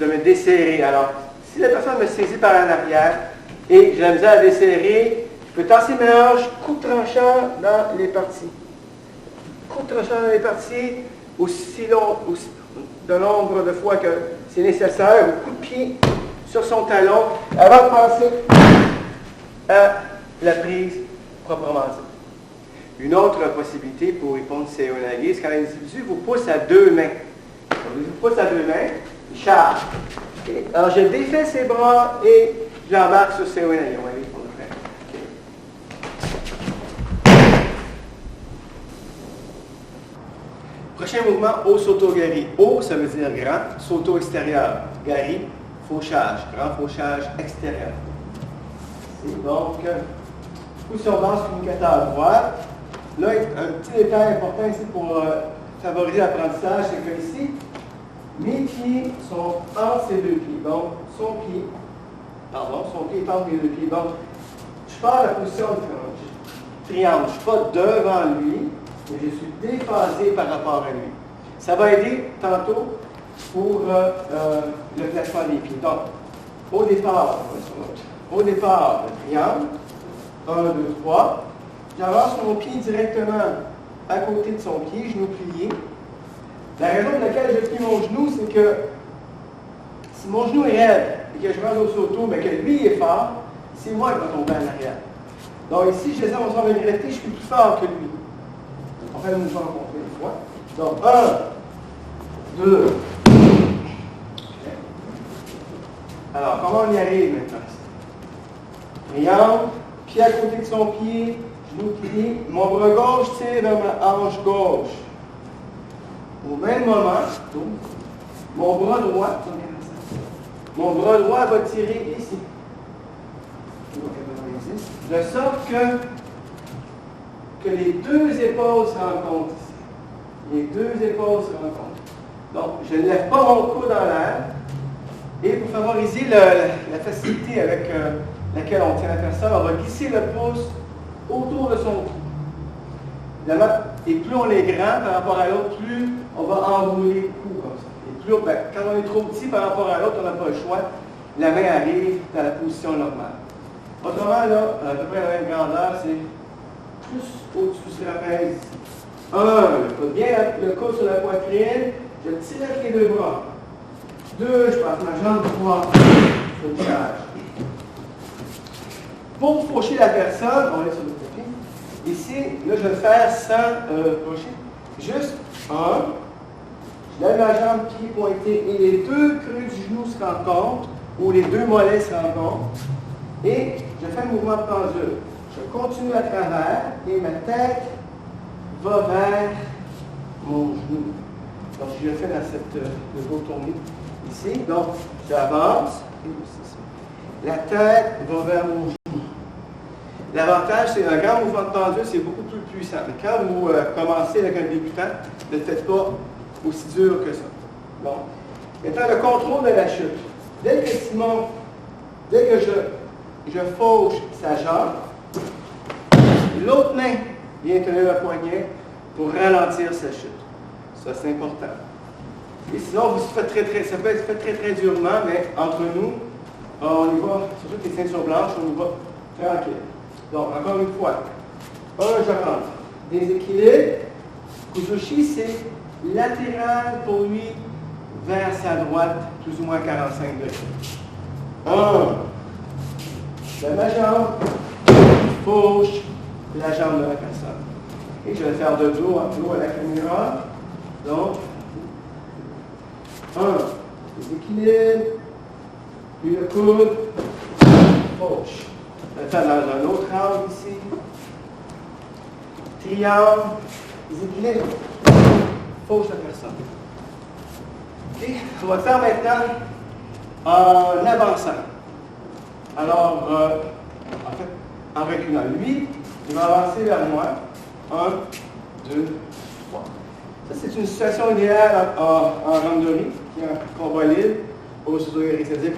Speaker 1: me desserrer. Alors, si la personne me saisit par en arrière et j'ai la misère à desserrer, je peux tasser mes hanches, coup de tranchant dans les parties. Coup de tranchant dans les parties, aussi long, de nombre de fois que c'est nécessaire, ou coup de pied sur son talon, avant de passer à la prise proprement dite. Une autre possibilité pour répondre à Seoinage, c'est quand l'individu vous pousse à deux mains. Donc, il vous pousse à deux mains, il charge. Okay. Alors, je défais ses bras et je l'embarque sur Seoinage. On va aller pour le faire. Okay. Prochain mouvement, haut sauto-gari. Haut, ça veut dire grand, sauto extérieur. Gari, fauchage, grand fauchage extérieur. Donc, position basse, communicateur à droite. Là, un petit détail important ici pour favoriser l'apprentissage, c'est que ici, mes pieds sont entre ces deux pieds. Donc, son pied est entre mes deux pieds. Donc, je pars de la position de triangle. Je ne suis pas devant lui, mais je suis déphasé par rapport à lui. Ça va aider tantôt pour le placement des pieds. Donc, au départ, le triangle, 1, 2, 3. J'avance mon pied directement à côté de son pied, genou plié. La raison pour laquelle je plie mon genou, c'est que si mon genou est raide et que je rentre au sauto, mais que lui est fort, c'est moi qui vais tomber en arrière. Donc ici, je laisse mon sang de gravité, je suis plus fort que lui. On fait le mouvement complet une fois. Donc 1, 2. Alors, comment on y arrive maintenant? Triangle, pied à côté de son pied, genou plié. Mon bras gauche tire vers ma hanche gauche. Au même moment, mon bras droit va tirer ici. De sorte que les deux épaules se rencontrent ici. Les deux épaules se rencontrent. Donc, je ne lève pas mon coude dans l'air. Et pour favoriser la facilité avec laquelle on tient la personne, on va glisser le pouce autour de son pied. Et plus on est grand par rapport à l'autre, plus on va enrouler le cou comme ça. Et plus, quand on est trop petit par rapport à l'autre, on n'a pas le choix. La main arrive dans la position normale. Autrement, là, à peu près la même grandeur, c'est plus au-dessus du trapèze. 1, je pose bien le coude sur la poitrine, je tire avec les deux bras. 2, je passe ma jambe droite sur le charge. Pour faucher la personne, on est sur le côté. Ici, là, je vais le faire sans faucher. Juste 1, je lève la jambe, pied pointé, et les deux creux du genou se rencontrent, ou les deux mollets se rencontrent, et je fais un mouvement de pendule. Je continue à travers, et ma tête va vers mon genou. Donc, je le fais dans cette tournée ici. Donc, j'avance, et la tête va vers mon genou. L'avantage, c'est un grand mouvement de pendule, c'est beaucoup plus puissant. Mais quand vous commencez avec un débutant, ne le faites pas aussi dur que ça. Bon. Maintenant, le contrôle de la chute. Dès que Simon, dès que je fauche sa jambe, l'autre main vient tenir le poignet pour ralentir sa chute. Ça, c'est important. Et sinon, ça peut être fait très, très durement, mais entre nous, on y va, surtout les ceintures blanches, on y va tranquille. Donc, encore une fois, je rentre. Déséquilibre. Kuzushi, c'est latéral pour lui vers sa droite, plus ou moins 45 degrés. Je mets ma jambe, fauche la jambe de la personne. Et je vais faire de dos à la caméra. Donc, déséquilibre, puis le coude, fauche. Je vais faire dans un autre angle ici. Triangle, déséquilibre, fauche la personne. OK? On va le faire maintenant en avançant. Alors, en fait, en reculant. Lui, il va avancer vers moi. 1, 2, 3. Ça, c'est une situation idéale en randonnée, qui est en combat libre, au Suzuki. C'est-à-dire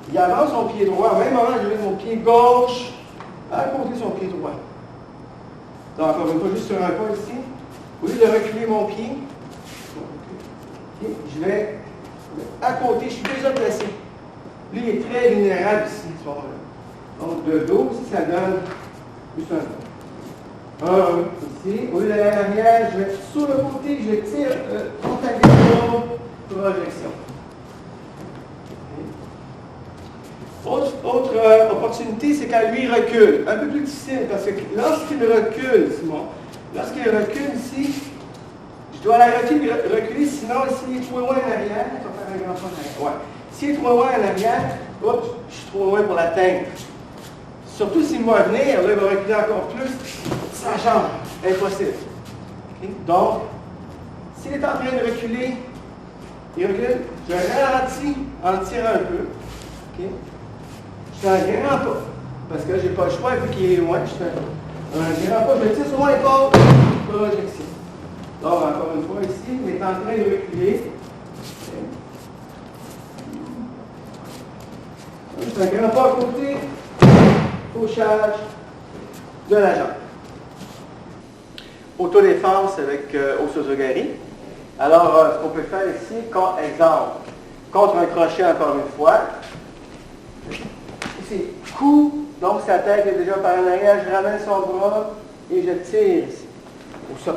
Speaker 1: qu'il avance son pied droit. Au même moment, je mets mon pied gauche à côté de son pied droit. Donc, encore une fois, juste sur un pas ici. Au lieu de reculer mon pied, je vais à côté, je suis déjà placé. Lui, il est très vulnérable ici, à ce moment-là. Donc, de dos, si ça donne juste un pas. Ici. Au lieu d'aller en arrière, je vais sur le côté, je tire contact projection. Autre opportunité, c'est quand lui recule. Un peu plus difficile, parce que lorsqu'il recule, Simon, lorsqu'il recule ici, je dois l'arrêter de reculer, sinon s'il est trop loin en arrière, il va faire un grand pas en arrière. Ouais. S'il est trop loin en arrière, je suis trop loin pour l'atteindre. Surtout s'il va venir, là, il va reculer encore plus. Sa jambe, impossible. Okay? Donc, s'il est en train de reculer, il recule, je ralentis en tirant un peu. Okay? Je fais un grand pas, parce que je n'ai pas le choix, vu qu'il est loin, je fais un grand pas, je me tire sur mon épaule, projection. Donc, encore une fois, ici, il est en train de reculer. Je fais un grand pas à côté, fauchage de la jambe. Autodéfense avec Osozogari. Alors, ce qu'on peut faire ici, exemple, contre un crochet encore une fois. Ici, coup, donc sa tête est déjà par en arrière, je ramène son bras et je tire ici, au sol.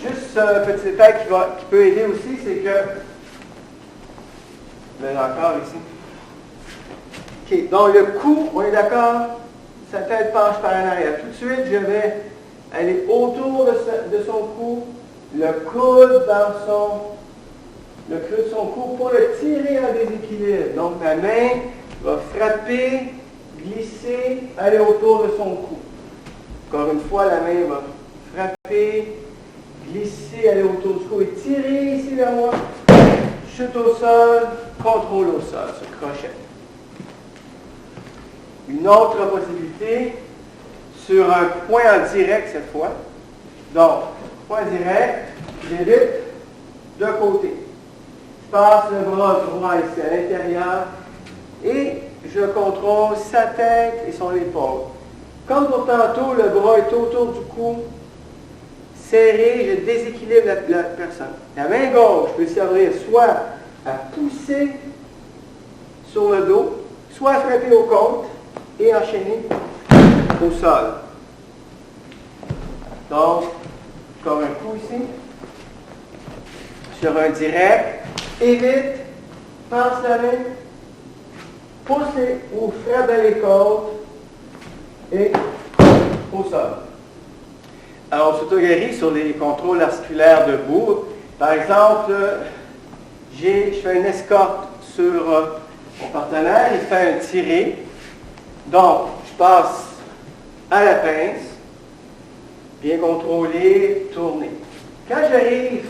Speaker 1: Juste un petit détail qui peut aider aussi, c'est que, mais encore ici. OK, donc le coup, on est d'accord, sa tête penche par en arrière. Tout de suite, je vais aller autour de son cou, le coude le creux de son cou pour le tirer en déséquilibre. Donc ma main va frapper, glisser, aller autour de son cou. Encore une fois, la main va frapper, glisser, aller autour du cou et tirer ici vers moi. Chute au sol, contrôle au sol, ce crochet. Une autre possibilité, sur un point en direct cette fois. Donc, point direct, j'évite de côté. Je passe le bras droit ici à l'intérieur et je contrôle sa tête et son épaule. Comme pour tantôt, le bras est autour du cou, serré, je déséquilibre la personne. La main gauche peut servir soit à pousser sur le dos, soit à frapper au côte et enchaîner au sol. Donc, encore un coup ici. Sur un direct, évite, passe la main, pousse ou frappe dans les côtes et au sol. Alors, Osozogari, sur les contrôles articulaires debout, par exemple, je fais une escorte sur mon partenaire, il fait un tiré. Donc, je passe à la pince, bien contrôlé, tourner. Quand j'arrive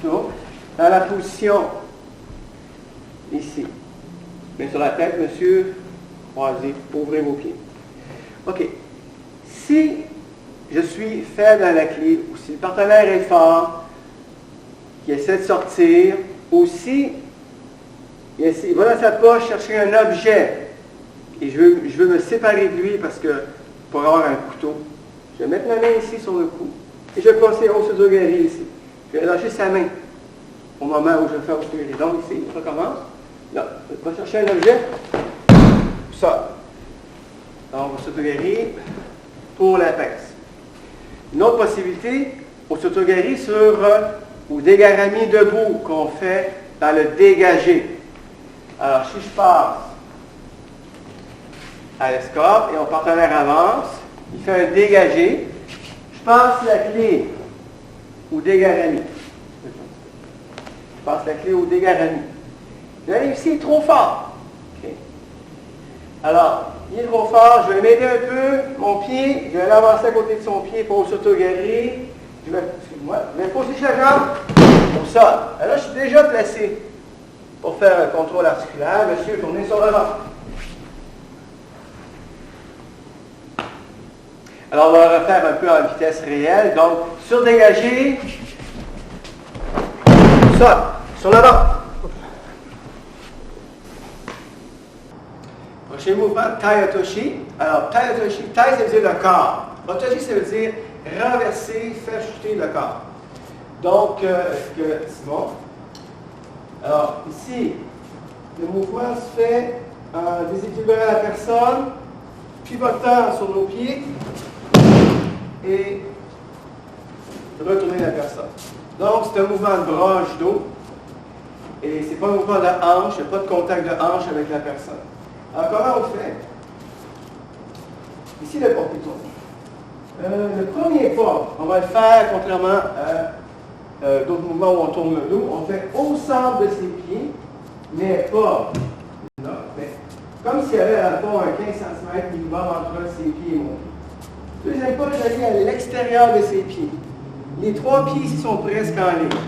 Speaker 1: dans la position ici, mais sur la tête, monsieur, croisez, ouvrez vos pieds. OK. Si je suis faible à la clé, ou si le partenaire est fort, qui essaie de sortir. Aussi, il va dans sa poche chercher un objet. Et je veux me séparer de lui parce que, pour avoir un couteau, je vais mettre ma main ici sur le cou. Et je vais passer au Osotogari ici. Je vais lâcher sa main au moment où je vais faire Osotogari. Donc ici, on recommence. Là, je vais chercher un objet. Ça. Donc, Osotogari pour la pince. Une autre possibilité, Osotogari sur ou Degarami debout qu'on fait dans le dégagé. Alors, si je passe à l'escorte et mon partenaire avance, il fait un dégagé, je passe la clé au Degarami. Je passe la clé au Degarami. J'arrive ici, il est trop fort. Okay. Alors, il est trop fort, je vais m'aider un peu, mon pied, je vais l'avancer à côté de son pied pour Osotogari. Je vais poser la jambe pour ça. Alors, je suis déjà placé pour faire un contrôle articulaire. Monsieur, tournez sur le ventre. Alors, on va refaire un peu en vitesse réelle. Donc, sur dégagé, ça, sur le ventre. Prochain mouvement, Tai Otoshi. Alors, Tai Otoshi, Tai, ça veut dire le corps. Otoshi, ça veut dire renverser, faire chuter le corps. Donc, Simon. Alors, ici, le mouvement se fait en déséquilibrant la personne, pivotant sur nos pieds et retourner la personne. Donc, c'est un mouvement de bras judo. Et ce n'est pas un mouvement de hanche, il n'y a pas de contact de hanche avec la personne. Alors, comment on fait? Ici, le porte tourne. Le premier pas, on va le faire contrairement à d'autres mouvements où on tourne le dos. On fait au centre de ses pieds, mais pas là. Mais comme s'il y avait à fond un 15 cm minimum entre ses pieds et mon pied. Deuxième pas, j'allais à l'extérieur de ses pieds. Les trois pieds ici sont presque en ligne.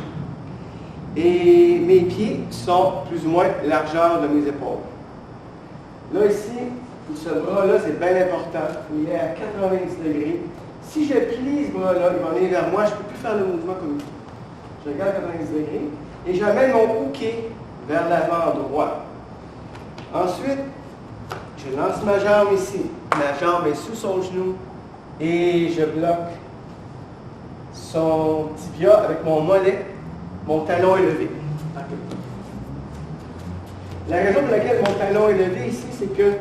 Speaker 1: Et mes pieds sont plus ou moins largeur de mes épaules. Là, ici, ce bras-là, c'est bien important. Il est à 90 degrés. Si je plie ce bras-là, il va venir vers moi, je ne peux plus faire le mouvement comme ça. Je regarde à 90 degrés et j'amène mon hookey vers l'avant droit. Ensuite, je lance ma jambe ici. Ma jambe est sous son genou et je bloque son tibia avec mon mollet. Mon talon est levé. La raison pour laquelle mon talon est levé ici, c'est que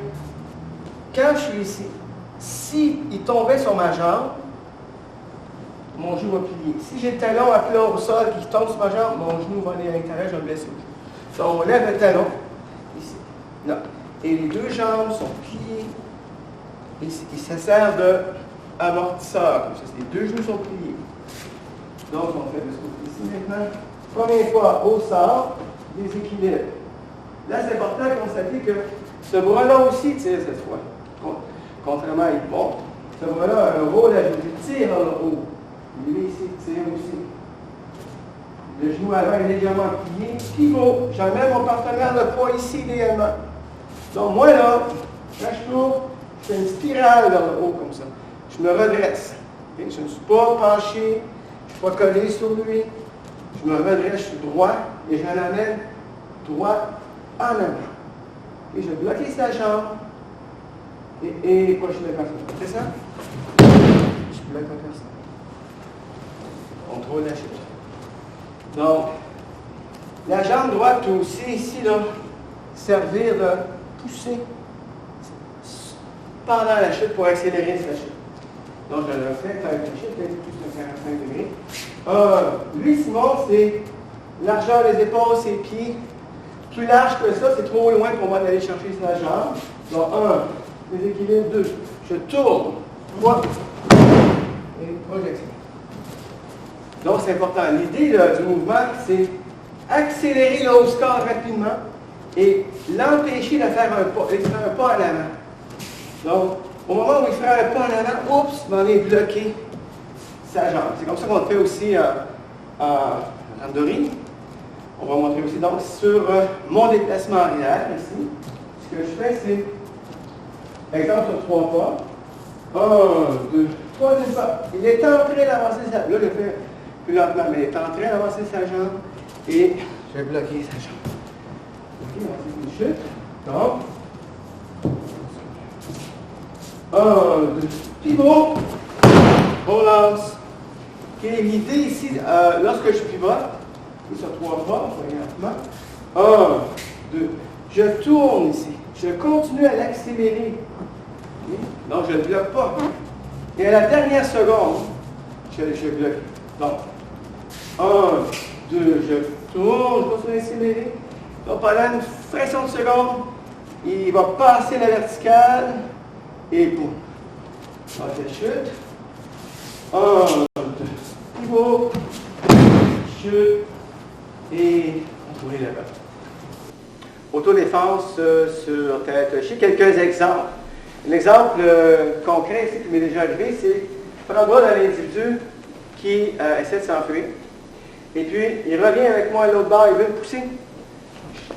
Speaker 1: quand je suis ici, s'il tombait sur ma jambe, mon genou va plier. Si j'ai le talon à plat au sol qui tombe sur ma jambe, mon genou va aller à l'intérieur, je vais me blesser au genou. Donc, on lève le talon, ici, là. Et les deux jambes sont pliées. Et ça sert d'amortisseur, comme ça. Les deux genoux sont pliés. Donc, on fait de ce côté ici maintenant. Premier fois au centre, déséquilibre. Là, c'est important de constater que ce bras-là aussi tire cette fois. Contrairement à l'hippon, ce bras-là a un rôle à jouer. Il tire en haut. Il est ici, il tire aussi. Le genou avant est légèrement plié. Pivot. J'amène mon partenaire de poids ici idéalement. Donc, moi, là, quand je tourne, je fais une spirale vers le haut comme ça. Je me redresse. Okay? Je ne suis pas penché, je ne suis pas collé sur lui. Je me redresse, je suis droit et je l'amène droit en avant. Et je bloque sa jambe et proche de la personne. C'est ça? Je bloque la personne. Contrôle la chute. Donc, la jambe droite peut aussi, ici, là, servir de pousser pendant la chute pour accélérer sa chute. Donc, je le fais avec la chute, peut-être plus de 45 degrés. Lui, Simon, c'est largeur des épaules, ses pieds. Plus large que ça, c'est trop loin pour moi d'aller chercher sa jambe. Donc, 1, déséquilibre, 2. Je tourne. 3. Et projection. Donc, c'est important. L'idée du mouvement, c'est accélérer le haut score rapidement et l'empêcher de faire un pas en avant. Donc, au moment où il fera un pas en avant, oups, il va aller bloquer sa jambe. C'est comme ça qu'on le fait aussi en randonnée. On va montrer aussi donc sur mon déplacement arrière ici. Ce que je fais, c'est, exemple sur 3 pas. 1, 2, 3 pas. Il est en train d'avancer sa jambe. Là, je le fais plus lentement, mais il est en train d'avancer sa jambe. Et je vais bloquer sa jambe. Ok, on fait une chute. Donc, 1, 2, pivot, on lance. Okay, l'idée ici, lorsque je pivote, sur 3 pas, regarde, 1, 2, je tourne ici, je continue à l'accélérer. Okay? Donc, je ne bloque pas. Et à la dernière seconde, je bloque. Donc, 1, 2, je tourne, je continue à accélérer. Donc, pendant une fraction de seconde, il va passer la verticale et boum. On fait chute. 1, 2, pivot, chute et on tourne là-bas. Autodéfense sur tête. J'ai quelques exemples. Un exemple concret ici qui m'est déjà arrivé, c'est prendre un individu qui essaie de s'enfuir. Et puis, il revient avec moi à l'autre bord, il veut me pousser.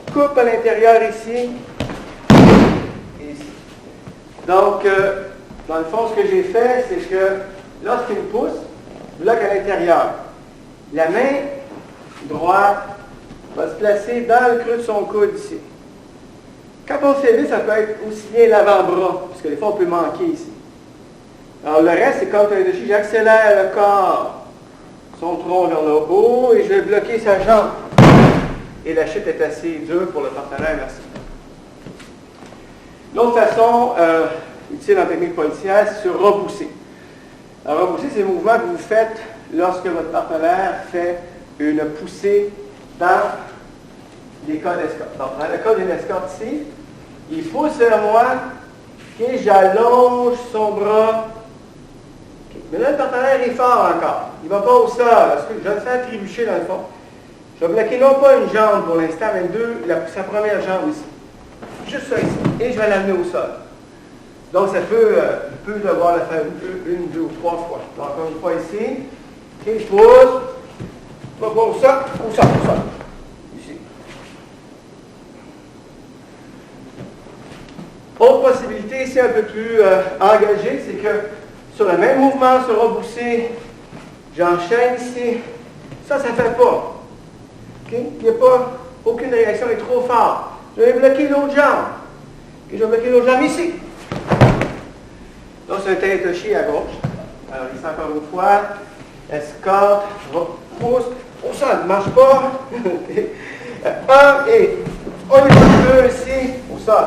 Speaker 1: Je coupe à l'intérieur ici et ici. Donc, dans le fond, ce que j'ai fait, c'est que lorsqu'il me pousse, je bloque à l'intérieur. La main droite va se placer dans le creux de son coude ici. Quand on se fait vite, ça peut être aussi bien l'avant-bras, parce que des fois, on peut manquer ici. Alors, le reste, c'est comme un dessus, j'accélère le corps, son tronc vers le haut, et je vais bloquer sa jambe. Et la chute est assez dure pour le partenaire, merci. L'autre façon, utile en technique policière, c'est sur rebousser. Alors, rebousser, c'est le mouvement que vous faites lorsque votre partenaire fait une poussée dans les cas d'escorte. Donc, dans le cas d'une escorte ici, il pousse vers moi, okay, j'allonge son bras. Okay. Mais là, le partenaire est fort encore. Il ne va pas au sol, parce que je vais le faire trébucher dans le fond. Je vais bloquer non pas une jambe pour l'instant, mais sa première jambe ici. Juste ça ici. Et je vais l'amener au sol. Donc, ça peut, il peut devoir le faire une, 2 ou 3 fois. Donc, encore une fois ici. Okay, je pousse. Je vais pas au sol. Ici. Autre possibilité, ici un peu plus engagée, c'est que sur le même mouvement, sur rebousser, j'enchaîne ici. Ça ne fait pas. Okay? Il n'y a pas aucune réaction, elle est trop forte. Je vais bloquer l'autre jambe. Et je vais bloquer l'autre jambe ici. Donc, c'est un taïtoshi à gauche. Alors, ici, encore une fois, escorte, pousse, au sol, ne marche pas. Un, et on y va, 2 ici, au sol.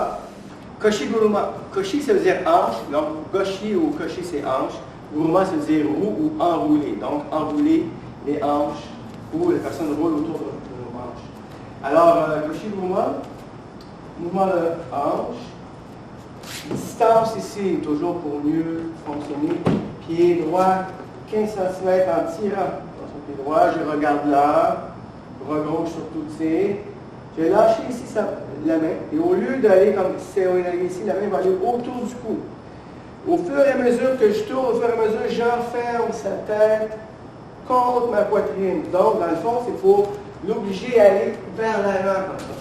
Speaker 1: Koshi Guruma. Koshi, ça veut dire hanche. Donc, goshi ou koshi, c'est hanche. Guruma, ça veut dire roue ou enrouler. Donc, enrouler les hanches où la personne roule autour de nos hanches. Alors, koshi Guruma, mouvement de hanche. Distance ici, toujours pour mieux fonctionner. Pied droit, 15 cm en tirant dans son pied droit. Je regarde là, bras gauche surtout tiré. Je vais lâcher ici la main. Et au lieu d'aller comme c'est ici, la main va aller autour du cou. Au fur et à mesure que je tourne, au fur et à mesure, j'enferme sa tête contre ma poitrine. Donc, dans le fond, c'est pour l'obliger à aller vers l'avant comme ça.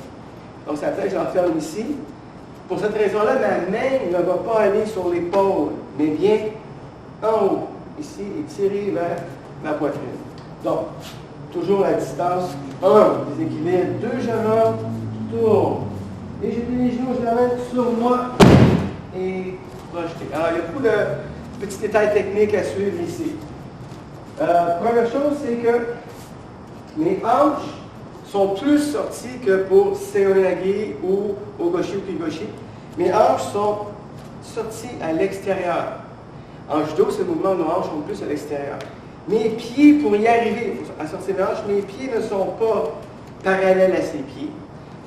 Speaker 1: Donc, sa tête, j'enferme ici. Pour cette raison-là, ma main ne va pas aller sur l'épaule, mais bien en haut, ici, et tirer vers ma poitrine. Donc, toujours la distance. 1, déséquilibre. 2, je rentre, je tourne. Et j'ai les genoux, je la mets sur moi et projeter. Alors, il y a beaucoup de petits détails techniques à suivre ici. Première chose, c'est que mes hanches sont plus sorties que pour Seoinage ou Ogoshi ou Kigoshi. Mes hanches sont sorties à l'extérieur. En judo, ce mouvement de nos hanches sont plus à l'extérieur. Mes pieds, pour y arriver à sortir mes hanches, mes pieds ne sont pas parallèles à ses pieds,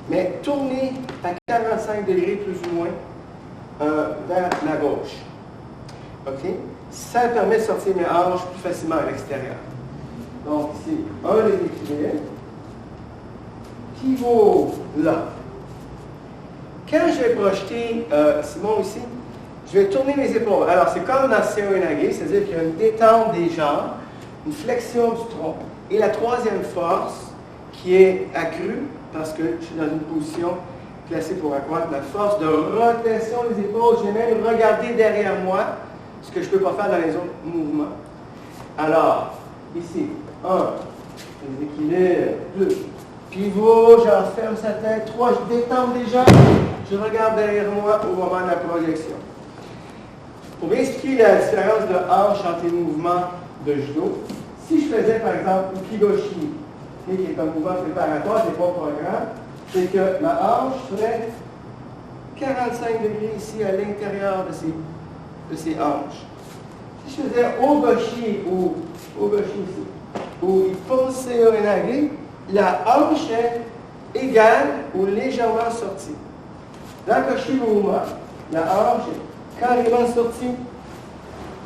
Speaker 1: mais tournés à 45 degrés plus ou moins vers la gauche. OK? Ça permet de sortir mes hanches plus facilement à l'extérieur. Donc ici, un déséquilibre. Pivot là. Quand je vais projeter Simon ici, je vais tourner mes épaules. Alors, c'est comme dans Seoinage, c'est-à-dire qu'il y a une détente des jambes, une flexion du tronc. Et la troisième force, qui est accrue, parce que je suis dans une position placée pour accroître la force de rotation des épaules. Je vais même regarder derrière moi, ce que je ne peux pas faire dans les autres mouvements. Alors, ici, 1, déséquilibre, 2, Pivot, je referme sa tête. 3, je détends déjà. Je regarde derrière moi au moment de la projection. Pour expliquer la différence de hanche entre les mouvements de judo, si je faisais par exemple un kigoshi, qui est un mouvement préparatoire, c'est pas un programme, c'est que ma hanche serait 45 degrés ici à l'intérieur de ses hanches. Si je faisais ogoshi ou ogoshi ici, où il pose ses orenage, la hanche est égale ou légèrement sortie. Dans le Koshi-Guruma, la hanche est carrément sortie.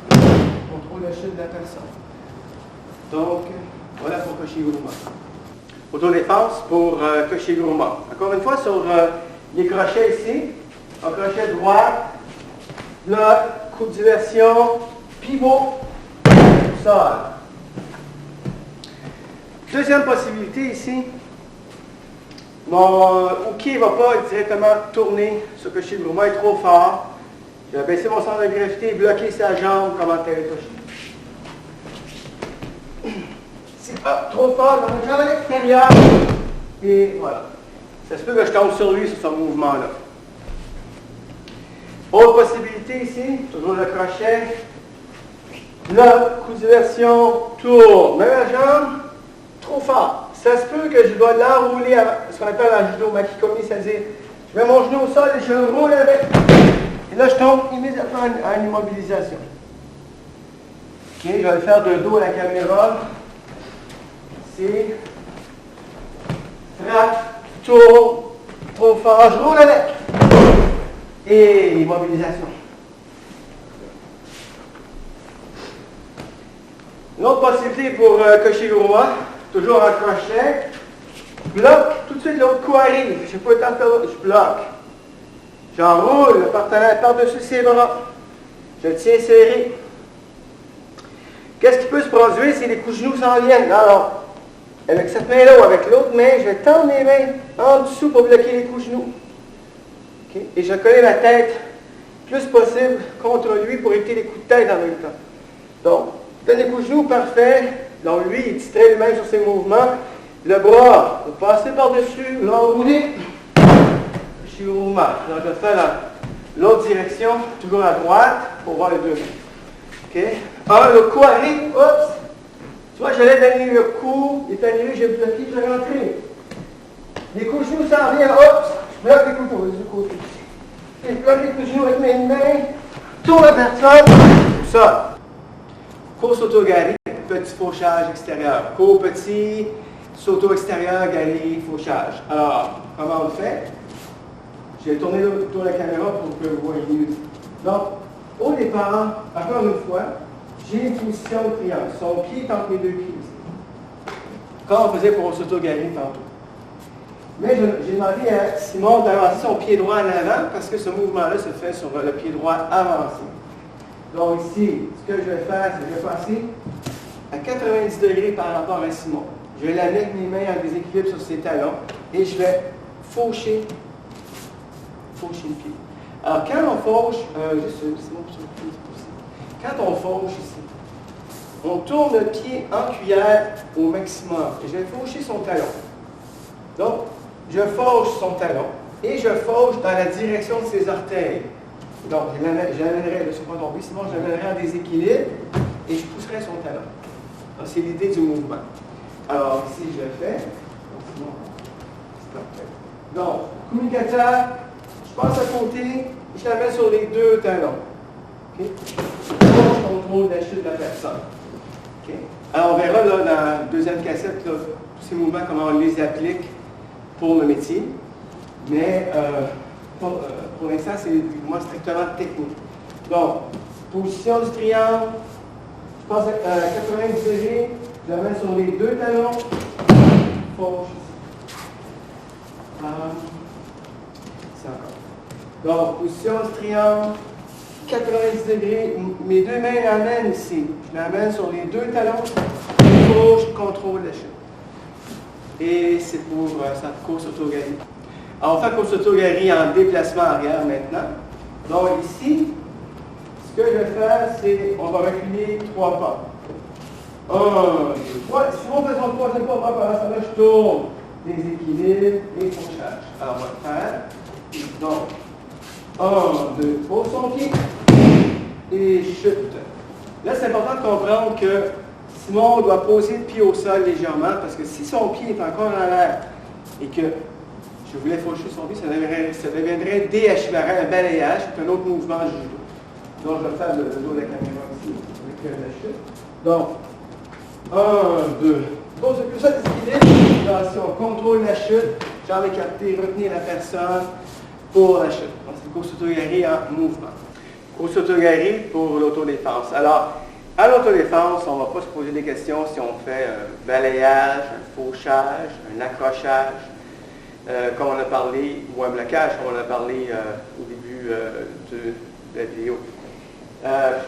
Speaker 1: Contrôle la chute de la personne. Donc, voilà pour Koshi-Guruma. Autodéfense pour Koshi-Guruma. Encore une fois, sur les crochets ici, un crochet droit, bloc, coup de diversion, pivot, sol. Deuxième possibilité ici, mon hookey ne va pas directement tourner sur Koshi-Guruma, il est trop fort. Je vais baisser mon centre de gravité, bloquer sa jambe comme en Teretoshi. C'est trop fort, je vais à l'extérieur. Et voilà. Ça se peut que je tombe sur lui, sur ce mouvement-là. Autre possibilité ici, toujours le crochet. Là, coup de diversion, tourne. Même la jambe, trop fort. Ça se peut que je dois l'enrouler à ce qu'on appelle en judo makikomi, c'est-à-dire, je mets mon genou au sol et je roule avec. Et là, je tombe immédiatement en immobilisation. Ok, je vais le faire de dos à la caméra. C'est frappe, tourne, trop fort, je roule avec. Et immobilisation. Une autre possibilité pour Koshi-Guruma, toujours en crochet. Bloque, tout de suite l'autre coup arrive. Je n'ai pas le temps de faire l'autre, je bloque. J'enroule le partenaire par-dessus ses bras. Je tiens serré. Qu'est-ce qui peut se produire si les coups de genoux s'en viennent? Alors, avec cette main-là ou avec l'autre main, je vais tendre mes mains en dessous pour bloquer les coups de genoux. Okay? Et je connais la tête le plus possible contre lui pour éviter les coups de tête en même temps. Donc, donne les coups de genoux, parfait. Donc, lui, il distrait lui-même sur ses mouvements. Le bras, vous passez par-dessus, l'enrouler. Je suis au mouvement. Donc, je vais faire dans l'autre direction, toujours à droite, pour voir les deux mains. OK? Le coup arrive, oups. Tu vois, j'allais donner le coup, il est arrivé, j'ai bloqué, je l'ai rentré. Les coups de genoux s'en viennent, oups, je bloque les coups du côté. Je bloque les coups de genoux avec mes mains, tourne la personne, tout ça. Course auto-gari, petit fauchage extérieur. Cours petit, sauto extérieur, gari, fauchage. Alors, comment on le fait? Je vais tourner autour de la caméra pour que vous voyez mieux. Donc, au départ, encore une fois, j'ai une position de triangle. Son pied est entre les deux pieds. Comme on faisait pour Osoto-Gari tantôt. Mais j'ai demandé à Simon d'avancer son pied droit en avant parce que ce mouvement-là se fait sur le pied droit avancé. Donc ici, ce que je vais faire, c'est que je vais passer à 90 degrés par rapport à Simon. Je vais la mettre mes mains en déséquilibre sur ses talons et je vais faucher le pied. Alors quand on fauche, quand on fauche ici, on tourne le pied en cuillère au maximum. Et je vais faucher son talon. Donc, je fauche son talon et je fauche dans la direction de ses orteils. Donc, je l'amènerai, je ne pas tomber, sinon je l'amènerai en déséquilibre et je pousserai son talon. Donc, c'est l'idée du mouvement. Alors, ici, je le fais. Donc, communicateur, je passe à côté, je la mets sur les deux talons. Okay? Je contrôle la chute de la personne. Okay? Alors, on verra là, dans la deuxième cassette, là, tous ces mouvements, comment on les applique pour le métier. Mais pour l'instant, c'est du mouvement strictement technique. Donc, position du triangle, je passe à 90 degrés, je la mets sur les deux talons, fauche. C'est encore. Donc, position du triangle, 90 degrés, mes deux mains l'amènent ici. Je l'amène sur les deux talons, je contrôle la chute. Et c'est pour cette course auto-gari. Alors, on fait la course auto-gari en déplacement arrière maintenant. Donc, ici, ce que je vais faire, c'est on va reculer 3 pas. 1, 2, 3. Si on fait son troisième pas, ça là, je tourne. déséquilibre et fauchage. Alors, on va faire. Donc, 1, 2, pose son pied et chute. Là, c'est important de comprendre que Simon doit poser le pied au sol légèrement parce que si son pied est encore en l'air et que je voulais faucher son pied, ça deviendrait déachibara, un balayage, c'est un autre mouvement du judo. Donc, je vais faire le dos de la caméra ici avec la chute. Donc, 1, 2. Pose le sol d'équilibre. Attention, contrôle la chute. Jambes écartées, retenez la personne pour la chute. Donc, c'est le Kosotogari en mouvement. Kosotogari pour l'autodéfense. Alors, à l'autodéfense, on ne va pas se poser des questions si on fait un balayage, un fauchage, un accrochage, comme on a parlé, ou un blocage, comme on a parlé au début de la vidéo.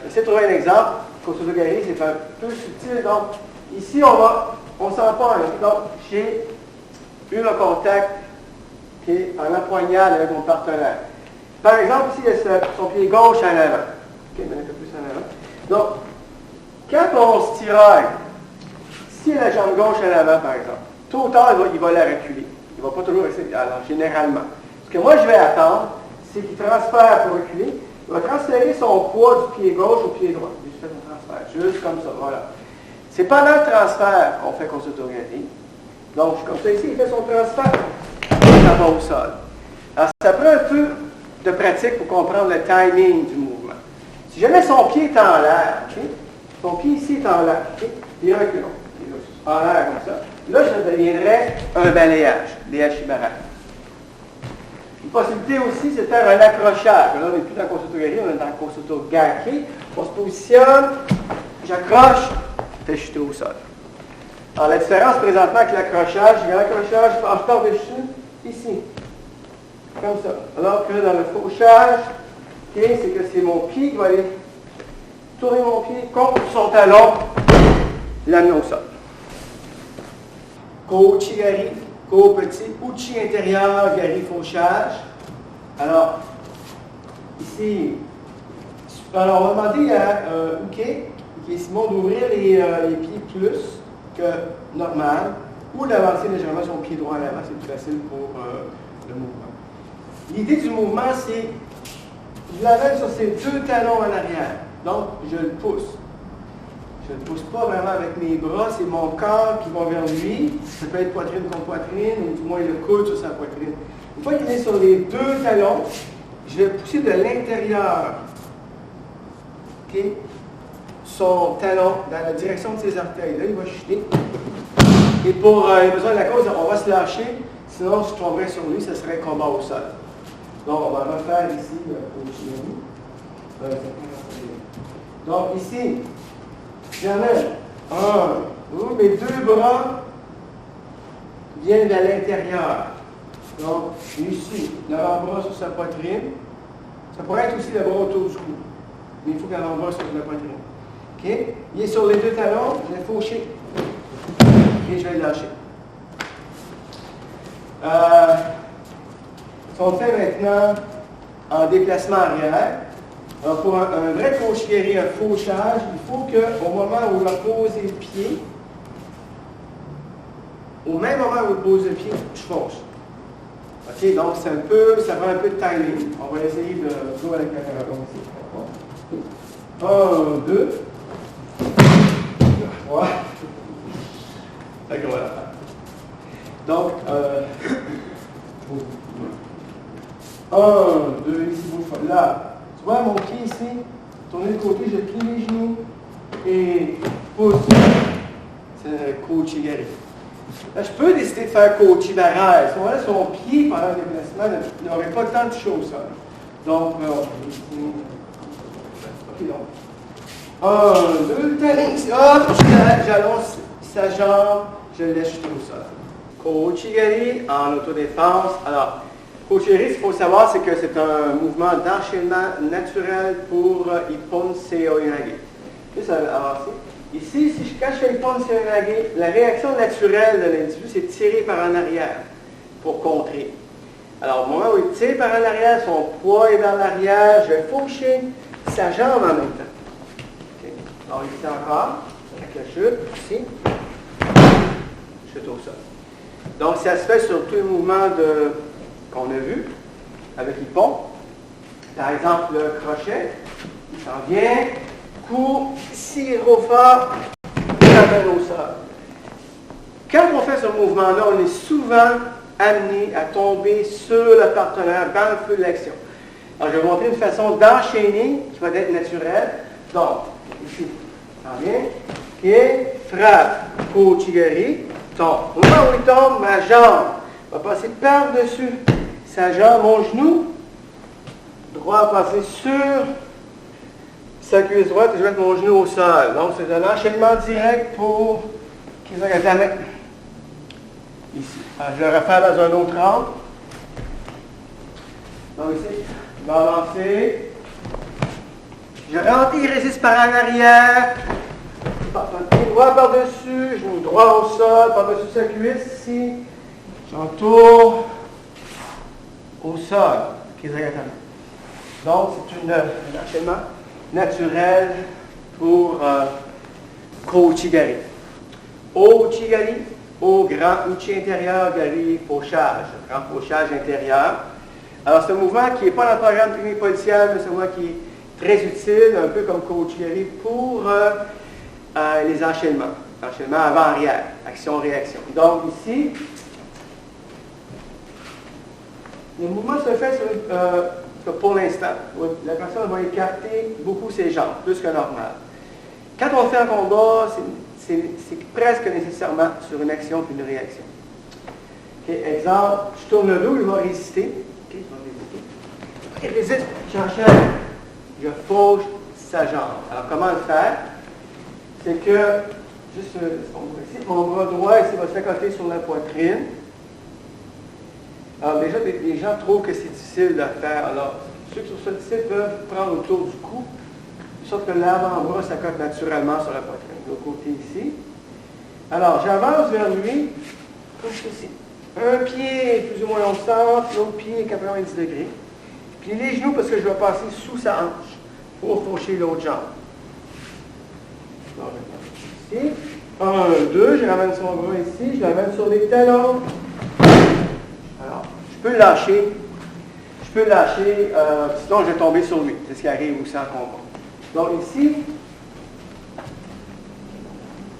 Speaker 1: J'essaie de trouver un exemple. Kosotogari, c'est un peu subtil. Donc, ici, on s'en part. Donc, j'ai eu le contact qui est en empoignade avec mon partenaire. Par exemple, ici, il y a son pied gauche en avant. OK, mais un peu plus en avant. Donc, quand on se tiraille, si la jambe gauche en avant, par exemple, tôt ou tard, il va la reculer. Il ne va pas toujours rester, alors, généralement. Ce que moi, je vais attendre, c'est qu'il transfère pour reculer. Il va transférer son poids du pied gauche au pied droit. Juste fait un transfert, juste comme ça, voilà. C'est pendant le transfert qu'on fait Kosotogari. Donc, comme ça ici, il fait son transfert, ça va au sol. Alors, ça prend un peu de pratique pour comprendre le timing du mouvement. Si jamais son pied est en l'air, okay? Son pied ici est en l'air, okay? Il recule, en l'air comme ça. Là, ça deviendrait un balayage, des hashibara. Une possibilité aussi, c'est de faire un accrochage. Là, on n'est plus dans le Kosotogari, on est dans le Kosotogari. On se positionne, j'accroche, fais chuter au sol. Alors, la différence présentement avec l'accrochage, il y a l'accrochage, je pars dessus, ici. Comme ça. Alors que dans le fauchage, okay, c'est que c'est mon pied qui va aller tourner mon pied contre son talon, l'amener au sol. Ko-uchi gari, ko petit, uchi intérieur, gari fauchage. Alors, ici, alors on va demander à Uke, Simon, d'ouvrir les pieds plus que normal, ou d'avancer légèrement son pied droit en avant, c'est plus facile pour le mouvement. L'idée du mouvement, c'est je l'amène sur ses deux talons en arrière. Donc, je le pousse. Je ne le pousse pas vraiment avec mes bras, c'est mon corps qui va vers lui. Ça peut être poitrine contre poitrine, ou du moins le coude sur sa poitrine. Une fois qu'il est sur les deux talons, je vais pousser de l'intérieur. OK? Son talon dans la direction de ses orteils. Là, il va chuter. Et pour les besoins de la cause, on va se lâcher. Sinon, si je tomberais sur lui, ce serait combat au sol. Donc, on va refaire ici au chien. Donc, ici, j'amène mes deux bras viennent de l'intérieur. Donc, ici, l'avant-bras sur sa poitrine. Ça pourrait être aussi le bras autour du cou. Mais il faut que l'avant-bras soit sur la poitrine. OK? Il est sur les deux talons, je vais faucher. Et je vais le lâcher. On le fait maintenant en déplacement arrière. Alors pour un vrai Koshigari, un fauchage, il faut qu'au moment où on va poser le pied, au même moment où on pose le pied, je fauche. OK, donc c'est ça prend un peu de timing. On va essayer de jouer avec la caméra ici. 1, 2, 3. Fait qu'on va la faire. Donc, 1, 2, ici, bouge pas. Là, tu vois mon pied ici, tourner de côté, je plie les genoux et pousse. C'est le Kochigari. Là, je peux décider de faire Kochibara. À ce moment-là, son pied pendant le déplacement n'aurait pas tant de choses. Donc, OK, donc. 1, 2, talon ici. Hop, j'allonge sa jambe, je le laisse chuter au sol. Kochigari en autodéfense. Alors, Kochigari, ce qu'il faut savoir, c'est que c'est un mouvement d'enchaînement naturel pour Ippon Seoinage. Juste avancer. Ici, quand je fais Ippon Seoinage, la réaction naturelle de l'individu, c'est de tirer par en arrière pour contrer. Alors, au moment où il tire par en arrière, son poids est vers l'arrière, je vais faucher sa jambe en même temps. Okay. Alors, ici encore, avec la chute, ici, chute au sol. Donc, ça se fait sur tous les mouvements qu'on a vus avec Hippon. Par exemple, le crochet, il s'en vient, court, ici, trop fort, il ramène au sol. Quand on fait ce mouvement-là, on est souvent amené à tomber sur le partenaire dans le feu de l'action. Alors, je vais vous montrer une façon d'enchaîner qui va être naturelle. Donc, ici, s'en vient, et frappe, Kouchigari, tombe. Au moment où il tombe, ma jambe va passer par-dessus sa jambe, mon genou droit va passer sur sa cuisse droite et je vais mettre mon genou au sol. Donc, c'est un enchaînement direct pour Kizagatame. Ici. Alors, je le refais dans un autre angle. Donc, ici, je vais avancer. Je rentre, il résiste par en arrière. Pied droit par-dessus, genou droit au sol, par-dessus sa cuisse ici. J'entoure au sol. Kizagatame. Donc, c'est un enchaînement naturel pour Kouchigari. Ouchigari, au grand Uchi intérieur, Gari, fauchage, grand fauchage intérieur. Alors, c'est un mouvement qui n'est pas dans le programme technique policière, mais c'est un mouvement qui est très utile, un peu comme Kouchigari, pour les enchaînements. Enchaînement avant-arrière, action-réaction. Donc, ici, le mouvement se fait pour l'instant. La personne va écarter beaucoup ses jambes, plus que normal. Quand on fait un combat, c'est presque nécessairement sur une action puis une réaction. Okay, exemple, je tourne le dos, il va résister. Okay, il résiste, j'enchaîne, je fauche sa jambe. Alors, comment le faire? C'est que, juste ici, mon bras droit ici va s'accoter sur la poitrine. Alors déjà, les gens trouvent que c'est difficile à faire. Alors, ceux qui sont ça difficiles peuvent prendre autour du cou, de sorte que l'avant-bras s'accote naturellement sur la poitrine. De l'autre côté ici. Alors, j'avance vers lui, comme ceci. Un pied plus ou moins au centre, l'autre pied 90 degrés. Puis les genoux, parce que je vais passer sous sa hanche pour faucher l'autre jambe. Donc, je passe ici. 1, 2, je ramène son bras ici, je l'amène sur les talons. Alors, je peux le lâcher. Sinon je vais tomber sur lui. C'est ce qui arrive aussi en combat. Donc ici,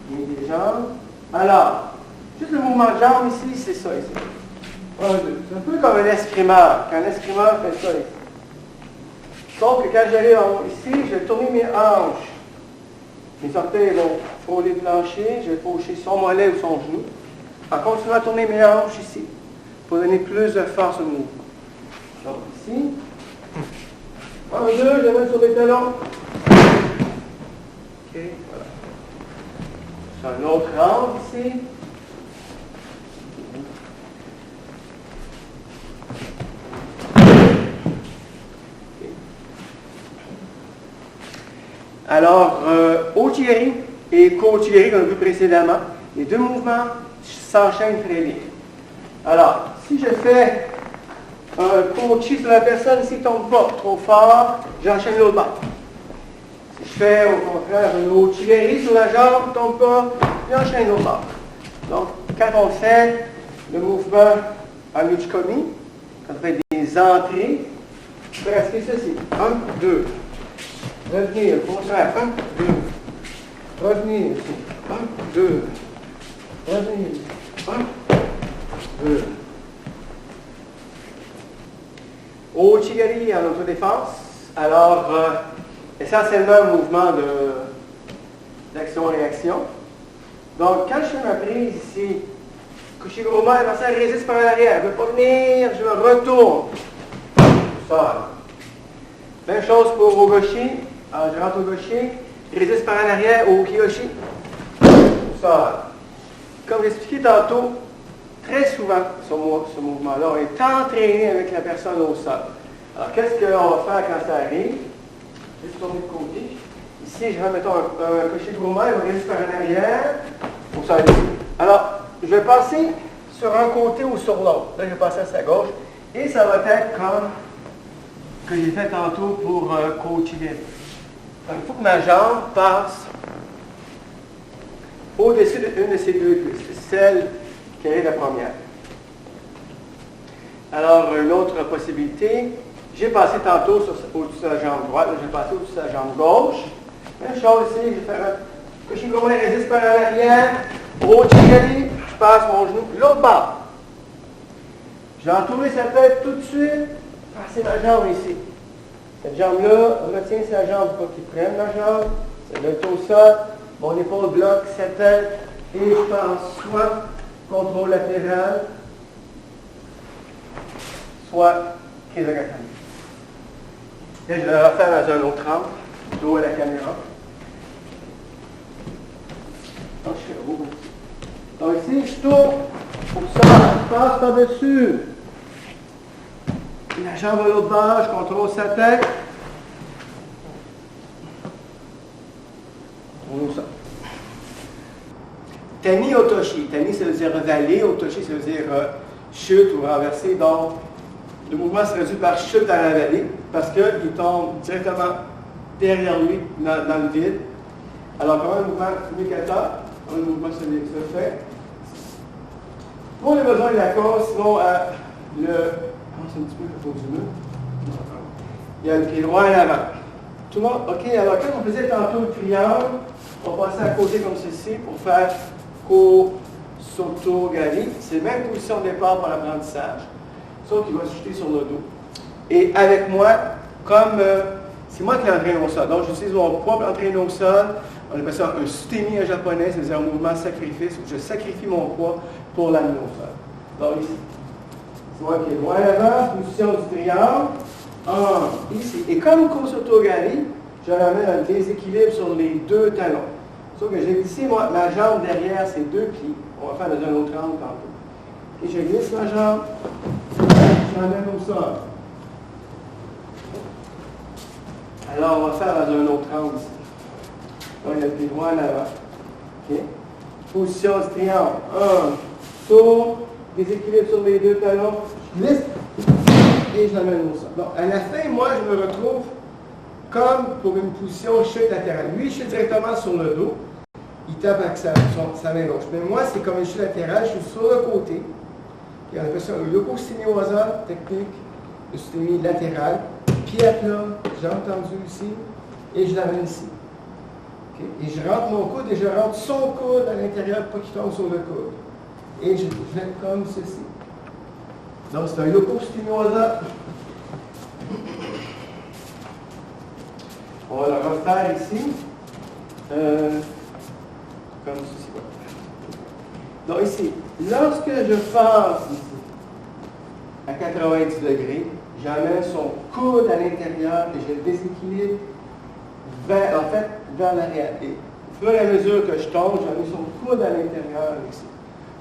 Speaker 1: il y a des jambes. Alors, juste le mouvement de jambes ici, c'est ça ici. 1, 2. C'est un peu comme un escrimeur. Quand un escrimeur fait ça ici. Sauf que quand j'arrive ici, je vais tourner mes hanches. Mes orteils vont frôler le plancher, je vais faucher son mollet ou son genou. En continuant à tourner mes hanches ici, pour donner plus de force au mouvement. Donc ici, 1, 2, je vais mettre sur les talons. OK, voilà. C'est un autre angle ici. Okay. Alors, Ouchigari et Kouchigari, comme on a vu précédemment, les deux mouvements s'enchaînent très bien. Alors, si je fais un Kouchi sur la personne, s'il ne tombe pas trop fort, j'enchaîne l'autre bord. Si je fais au contraire un Ouchigari sur la jambe, il ne tombe pas, j'enchaîne l'autre bord. Donc, quand on fait le mouvement en Uchikomi, quand on fait des entrées, je peux pratiquer ceci. 1, 2. Revenir, au contraire. 1, 2. Revenir ici. 1, 2. Revenir. 1, 2. Ouchigari en autodéfense. Alors, essentiellement un mouvement d'action-réaction. Donc, quand je fais ma prise ici, Kushiguruma, l'adversaire résiste par l'arrière. Il ne veut pas venir, je me retourne. Ça. Même chose pour Ogoshi. Alors, je rentre au Goshi, il résiste par en arrière au Kiyoshi. Ça. Comme j'expliquais tantôt, très souvent, ce mouvement-là, on est entraîné avec la personne au sol. Alors, qu'est-ce qu'on va faire quand ça arrive? Je vais tourner de côté. Ici, je vais mettre un cocher de gourmand, il va rester par en arrière, au sol ici. Alors, je vais passer sur un côté ou sur l'autre. Là, je vais passer à sa gauche. Et ça va être comme que j'ai fait tantôt pour Kouchigari. Donc, il faut que ma jambe passe au-dessus d'une de ces deux cuisses. C'est celle qui est la première. Alors, une autre possibilité, j'ai passé tantôt au-dessus de la jambe droite, là, j'ai passé au-dessus de la jambe gauche. Même chose ici, je vais faire un Kushigoma résiste par en arrière, Rochikali, je passe mon genou, l'autre bord. J'ai entouré sa tête tout de suite, passer ma jambe ici. Cette jambe-là, retient sa jambe pour qu'il prenne la jambe, c'est le dos au sol, mon épaule bloque sa tête, et je passe soit contrôle latéral, soit Kizagakami. Et je vais le refaire dans un autre angle, dos à la caméra. Donc, je fais haut. Donc ici, je tourne pour ça, je passe par-dessus. La jambe à l'autre bord, je contrôle sa tête. Contrôle ça. Tani Otoshi. Tani, ça veut dire vallée. Otoshi, ça veut dire chute ou renverser. Donc, le mouvement se réduit par chute dans la vallée parce qu'il tombe directement derrière lui dans le vide. Alors, comment un mouvement communicateur, comment un mouvement se fait? Pour les besoins de la cause, sinon, c'est un petit peu le faux du mur. Il y a le pied droit en avant. Tout le monde, OK, alors quand on faisait tantôt le triangle, on passait à côté comme ceci pour faire Soto Gali. C'est la même position de départ pour l'apprentissage. Sauf qu'il va se jeter sur le dos. Et avec moi, comme c'est moi qui l'entraîne au sol. Donc j'utilise mon poids pour l'entraîner au sol. On appelle ça un sutemi en japonais, c'est-à-dire un mouvement sacrifice où je sacrifie mon poids pour l'amener au sol. Donc ici. C'est moi qui est loin avant, position du triangle. Ici. Et comme Kosoto Gali, je ramène un déséquilibre sur les deux talons. Sauf que j'ai glissé ma jambe derrière ces deux plis. On va faire dans un autre angle tantôt. Et je glisse ma jambe, je l'amène au sol. Alors, on va faire dans un autre angle ici. Donc, il y a le pied droit en avant. OK? Position du triangle. Tour, déséquilibre sur les deux talons, je glisse et je l'amène au sol. Donc, à la fin, moi, je me retrouve comme pour une position chute latérale. Lui, je suis directement sur le dos. Il tape avec sa main gauche. Mais moi, c'est comme une chute latérale. Je suis sur le côté. Et on appelle ça un yoko-stémiosa technique de stémie latérale. Pied à plat, j'ai entendu ici, et je l'amène ici. Okay? Et je rentre mon coude et je rentre son coude à l'intérieur pour qu'il tombe sur le coude. Et je fais comme ceci. Donc, c'est un yoko-stémiosa. On va le refaire ici. Comme ceci. Donc ici, lorsque je passe ici, à 90 degrés, j'amène son coude à l'intérieur et je le déséquilibre vers l'arrière. Et au fur et à mesure que je tombe, j'amène son coude à l'intérieur ici.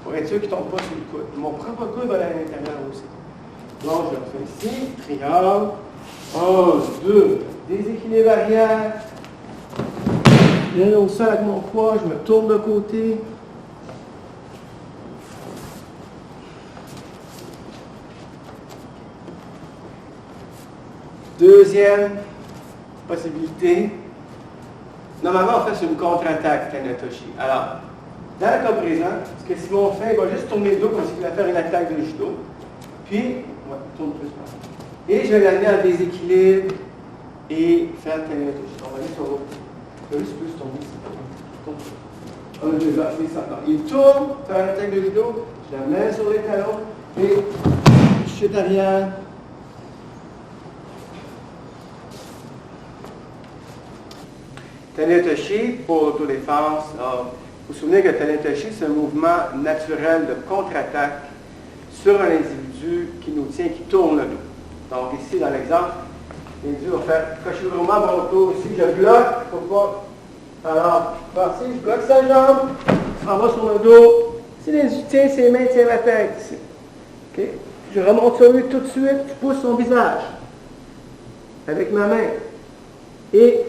Speaker 1: Pour être sûr qu'il ne tombe pas sur le coude. Mon propre coude va à l'intérieur aussi. Donc je le fais ici, triangle. 1, 2, déséquilibre arrière. Je viens au sol avec mon poids, je me tourne de côté. Deuxième possibilité. Normalement, on fait une contre-attaque Kanatoshi. Alors, dans le cas présent, ce que Simon fait, il va juste tourner le dos comme s'il voulait faire une attaque de judo. Puis, tourne plus. Et je vais l'amener en déséquilibre et faire Kanatoshi. On va aller sur l'autre. Je vais juste plus tourner ici. 1, 2, là, c'est ça. Il tourne, fait une attaque de judo, je la mets sur les talons et chute arrière. Tanetoshi, pour l'autodéfense, vous vous souvenez que Tanetoshi, c'est un mouvement naturel de contre-attaque sur un individu qui nous tient, qui tourne le dos. Donc ici, dans l'exemple, l'individu va faire Koshiguruma mon tour ici, je bloque, pourquoi? Alors, voici, je bloque sa jambe, je m'en vais sur le dos. Si l'individu tient ses mains, tient la tête ici. Okay? Je remonte sur lui tout de suite, je pousse son visage avec ma main. Et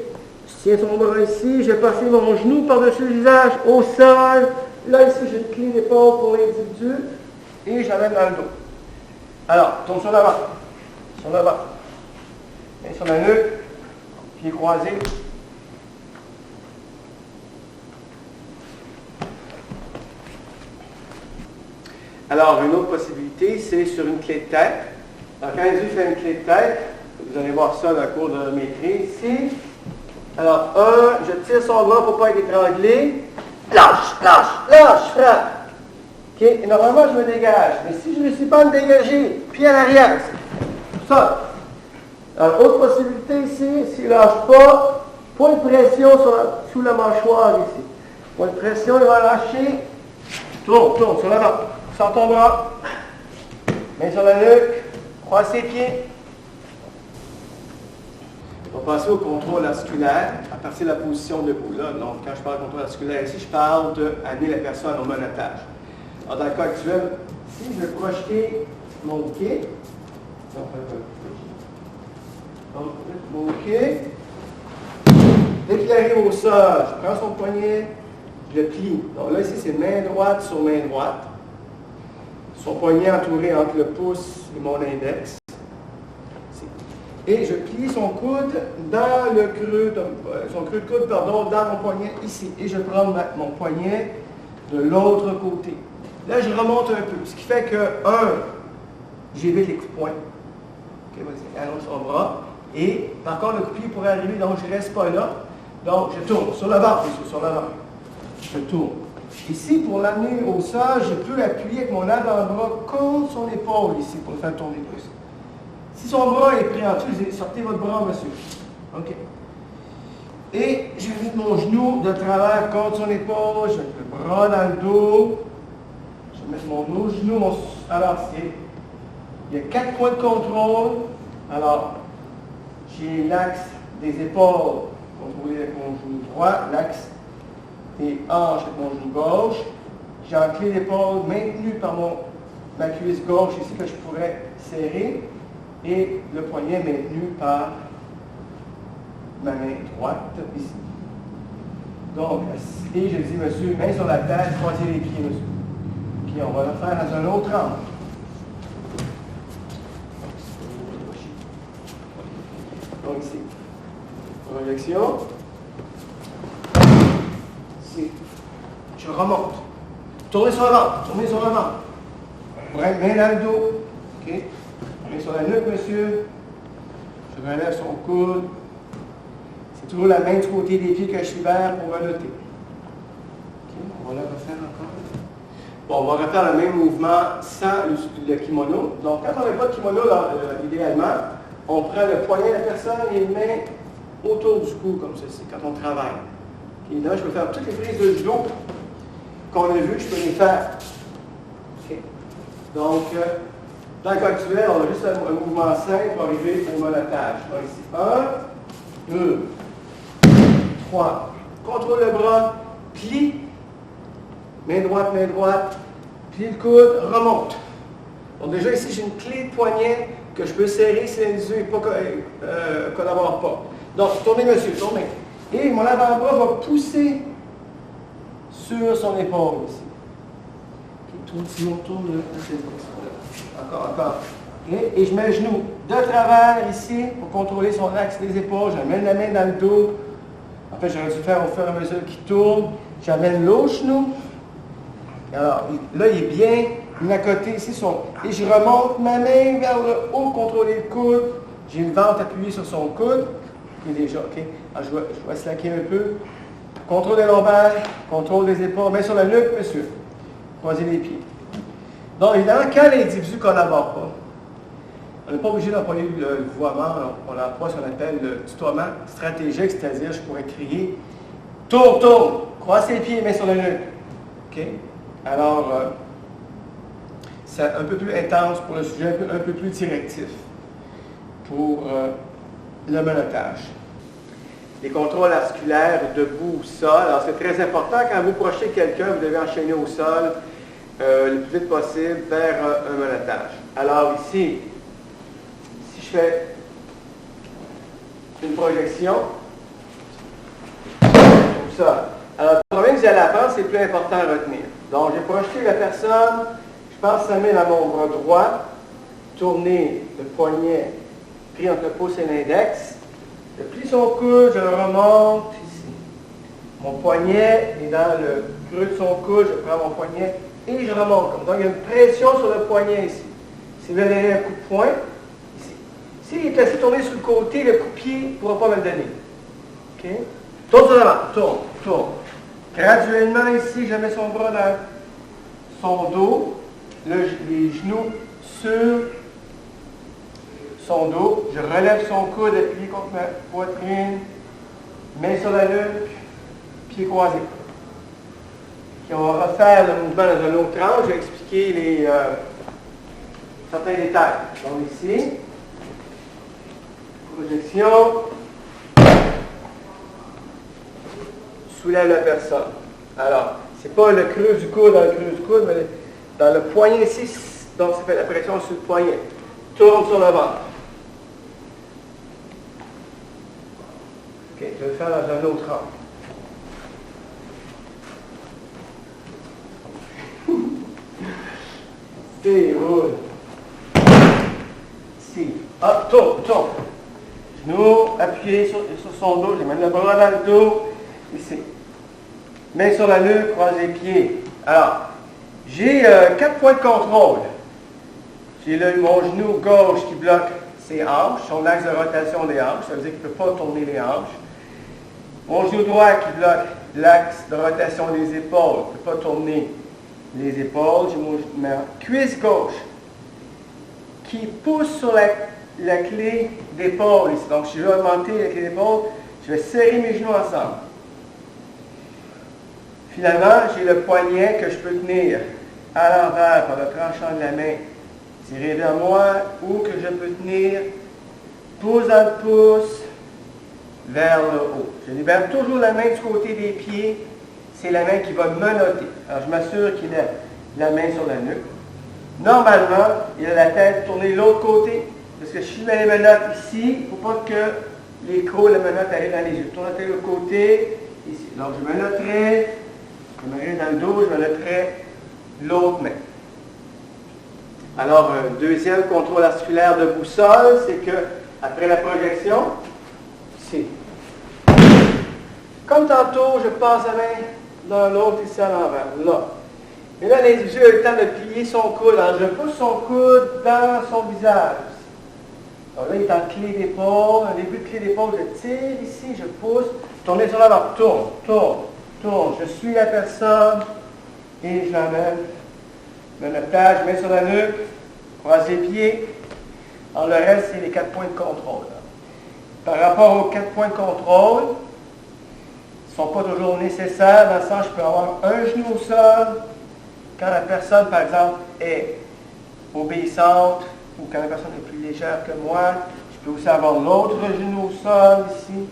Speaker 1: je tiens son bras ici, je vais passer mon genou par-dessus le visage, au sol. Là, ici, je plie l'épaule pour l'individu et je l'amène dans le dos. Alors, tourne sur l'avant. Sur l'avant. Et sur la nuque, pied croisé. Alors, une autre possibilité, c'est sur une clé de tête. Alors, quand je fais une clé de tête, vous allez voir ça dans le cours de maîtrise ici. Alors, je tire son bras pour ne pas être étranglé. Lâche, lâche, lâche, frappe. OK? Et normalement, je me dégage. Mais si je ne réussis pas à me dégager, pied à l'arrière, ça. Alors, autre possibilité ici, s'il ne lâche pas, point de pression sous la mâchoire ici. Point de pression, il va lâcher. Tourne sur l'avant. Sors ton bras. Main sur la nuque. Croise ses pieds. On va passer au contrôle articulaire à partir de la position debout. Là, donc, quand je parle de contrôle articulaire ici, je parle d'amener la personne au monotage. Alors, dans le cas actuel, si je veux projeter mon pied, mon pied, dès qu'il arrive au sol, je prends son poignet, je le plie. Donc là, ici, c'est main droite sur main droite. Son poignet entouré entre le pouce et mon index. Et je plie son coude dans le creux, son creux de coude, pardon, dans mon poignet ici. Et je prends mon poignet de l'autre côté. Là, je remonte un peu. Ce qui fait que, j'évite les coups de poing. OK, vas-y, allonge son bras. Et, par contre, le coup de pied pourrait arriver, donc je ne reste pas là. Donc, je tourne sur l'avant, sur l'avant. Je tourne. Ici, pour l'amener au sol, je peux appuyer avec mon avant-bras contre son épaule ici, pour le faire tourner plus. Si son bras est pris en dessous, sortez votre bras, monsieur. OK. Et je vais mettre mon genou de travers contre son épaule, je mets le bras dans le dos. Je vais mettre mon autre genou, alors, il y a 4 points de contrôle. Alors, j'ai l'axe des épaules contrôlé avec mon genou droit, l'axe des hanches avec mon genou gauche. J'ai un clé d'épaule maintenu par ma cuisse gauche ici que je pourrais serrer. Et le poignet maintenu par ma main droite ici. Donc, et je dis, monsieur, main sur la tête, croisez les pieds, monsieur. Puis on va le faire dans un autre angle. Donc ici, projection. Ici, je remonte. Tournez sur l'avant, tournez sur l'avant. Main dans le dos. OK? Main sur la nuque, monsieur. Je relève son coude. C'est toujours la main du côté des pieds que je libère pour reloter. OK, on va le refaire encore. Bon, on va refaire le même mouvement sans le kimono. Donc, quand on n'a pas de kimono, idéalement, on prend le poignet de la personne et les mains autour du cou, comme ceci, quand on travaille. Et là, je peux faire toutes les prises de judo qu'on a vues, je peux les faire. OK. Donc, dans le cas actuel, on a juste un mouvement simple pour arriver au monotage. Donc, ici, 1, 2, 3. Contrôle le bras, plie. Main droite, plie le coude, remonte. Donc déjà ici, j'ai une clé de poignet que je peux serrer si les yeux ne collaborent pas. Donc, tournez, monsieur, tournez. Et mon avant-bras va pousser sur son épaule ici. Tourne, Encore. Et je mets le genou de travers ici pour contrôler son axe des épaules. J'amène la main dans le dos. En fait, j'aurais dû faire au fur et à mesure qu'il tourne. J'amène l'autre genou. Alors, là, il est bien mis à côté ici. Et je remonte ma main vers le haut, contrôler le coude. J'ai le ventre appuyé sur son coude. Il est déjà, OK. Alors, je vais slacker un peu. Contrôle des lombaires, contrôle des épaules. Main sur la nuque, monsieur. Croisez les pieds. Donc, évidemment, quand l'individu ne collabore pas, on n'est pas obligé d'employer le vouvoiement. On emploie ce qu'on appelle le tutoiement stratégique, c'est-à-dire, je pourrais crier « Tourne, tourne! » Croise les pieds, main sur la nuque. OK? Alors, c'est un peu plus intense pour le sujet, un peu plus directif pour le monotage. Les contrôles articulaires debout ou sol. Alors, c'est très important. Quand vous projetez quelqu'un, vous devez enchaîner au sol le plus vite possible vers un monotage. Alors, ici, si je fais une projection comme ça. Alors, le problème que vous allez apprendre, c'est plus important à retenir. Donc, j'ai projeté la personne, je pense sa main dans mon bras droit, tourner le poignet pris entre le pouce et l'index. Je plie son coude, je le remonte ici. Mon poignet est dans le creux de son coude, je prends mon poignet et je remonte. Donc, il y a une pression sur le poignet ici. Si vous avez un coup de poing,
Speaker 2: S'il est placé tourné sur le côté, le coup-pied ne pourra pas me le donner. OK? Tourne sur l'avant. Tourne, tourne. Graduellement, ici, je mets son bras dans son dos, les genoux sur son dos. Je relève son coude appuyé contre ma poitrine, main sur la nuque, pied croisé. Puis on va refaire le mouvement dans un autre angle. Je vais expliquer certains détails. Donc ici, projection, soulève la personne. Alors, c'est pas le creux du coude dans le creux du coude, mais dans le poignet ici, donc ça fait la pression sur le poignet. Tourne sur le ventre. OK, je vais le faire dans un autre angle. Déroule. Ici. Hop, tourne, tourne. Genoux appuyés sur son dos. Je mets le bras dans le dos. Ici. Main sur la nuque, croise les pieds. Alors, j'ai 4 points de contrôle. J'ai là mon genou gauche qui bloque ses hanches, son axe de rotation des hanches. Ça veut dire qu'il ne peut pas tourner les hanches. Mon genou droit qui bloque l'axe de rotation des épaules. Il ne peut pas tourner les épaules. J'ai ma cuisse gauche qui pousse sur la clé d'épaule ici. Donc, si je veux augmenter la clé d'épaule, je vais serrer mes genoux ensemble. Finalement, j'ai le poignet que je peux tenir à l'envers par le tranchant de la main, tirer vers moi, ou que je peux tenir pouce dans le pouce vers le haut. Je libère toujours la main du côté des pieds. C'est la main qui va menotter. Alors, je m'assure qu'il a la main sur la nuque. Normalement, il a la tête tournée de l'autre côté, parce que si je mets les menottes ici, il ne faut pas que les crocs, les menottes arrivent dans les yeux. Tourne de l'autre côté, ici. Donc, je menotterai, je me mets dans le dos, je menotterai l'autre main. Alors, deuxième contrôle articulaire de boussole, c'est que après la projection, ici. Comme tantôt, je passe la main dans l'autre ici à l'envers, là. Et là, l'individu a le temps de plier son coude. Alors, je pousse son coude dans son visage. Alors là, il est en clé d'épaule. Un début de clé d'épaule, je tire ici, je pousse. Tournez sur l'avant. Tourne, tourne, tourne. Je suis la personne et je l'emmène. Menottage, je mets sur la nuque, croise les pieds. Alors, le reste, c'est les 4 points de contrôle. Par rapport aux 4 points de contrôle, ils ne sont pas toujours nécessaires. Dans le sens, je peux avoir un genou au sol. Quand la personne, par exemple, est obéissante, ou quand la personne est plus légère que moi, je peux aussi avoir l'autre genou au sol ici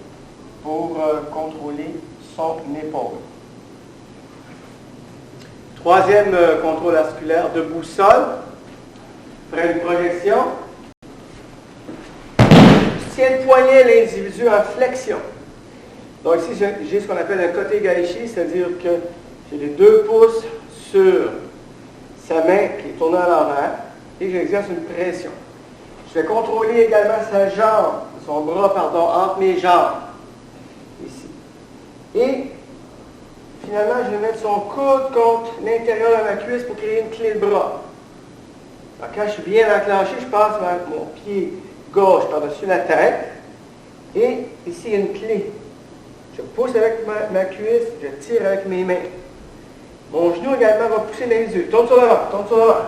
Speaker 2: pour contrôler son épaule. Troisième contrôle articulaire de boussole. Après une projection, je tiens le poignet de l'individu en flexion. Donc ici, j'ai ce qu'on appelle un côté gaishi, c'est-à-dire que j'ai les 2 pouces sur sa main qui est tournée à l'envers et j'exerce une pression. Je vais contrôler également sa jambe, son bras, pardon, entre mes jambes, ici. Et finalement, je vais mettre son coude contre l'intérieur de ma cuisse pour créer une clé de bras. Alors, quand je suis bien enclenché, je passe mon pied gauche par-dessus la tête et ici, il y a une clé. Je pousse avec ma cuisse, je tire avec mes mains. Mon genou également va pousser les yeux. Tourne sur l'avant, tourne sur l'avant.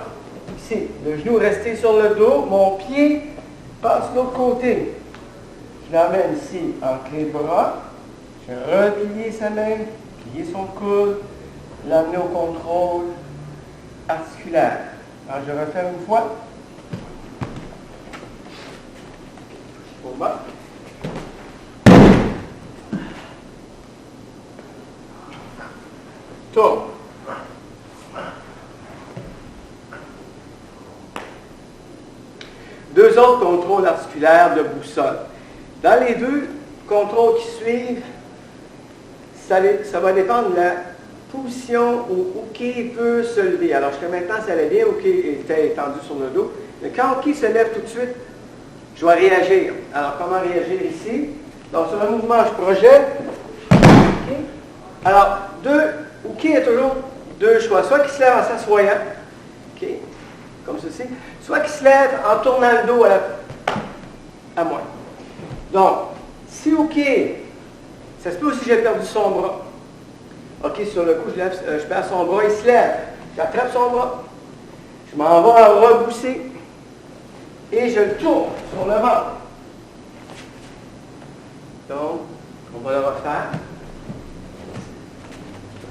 Speaker 2: Ici, le genou resté sur le dos, mon pied passe de l'autre côté. Je l'emmène ici en clé de bras. Je vais replier sa main, plier son coude, l'amener au contrôle articulaire. Alors, je vais refaire une fois. Au bas. Tourne. Deux autres contrôles articulaires de boussole. Dans les deux contrôles qui suivent, ça va dépendre de la position où Oki peut se lever. Alors, jusqu'à maintenant, ça allait bien, Oki était étendu sur le dos. Mais quand Oki se lève tout de suite, je dois réagir. Alors, comment réagir ici? Donc, sur le mouvement, je projette. Okay. Alors, Oki a toujours 2 choix. Soit qu'il se lève en s'assoyant, okay, comme ceci, soit qu'il se lève en tournant le dos à moins. Donc, si OK, ça se peut aussi que j'ai perdu son bras. OK, sur le coup, je perds son bras, il se lève. J'attrape son bras. Je m'en vais en rebousser. Et je le tourne sur le ventre. Donc, on va le refaire.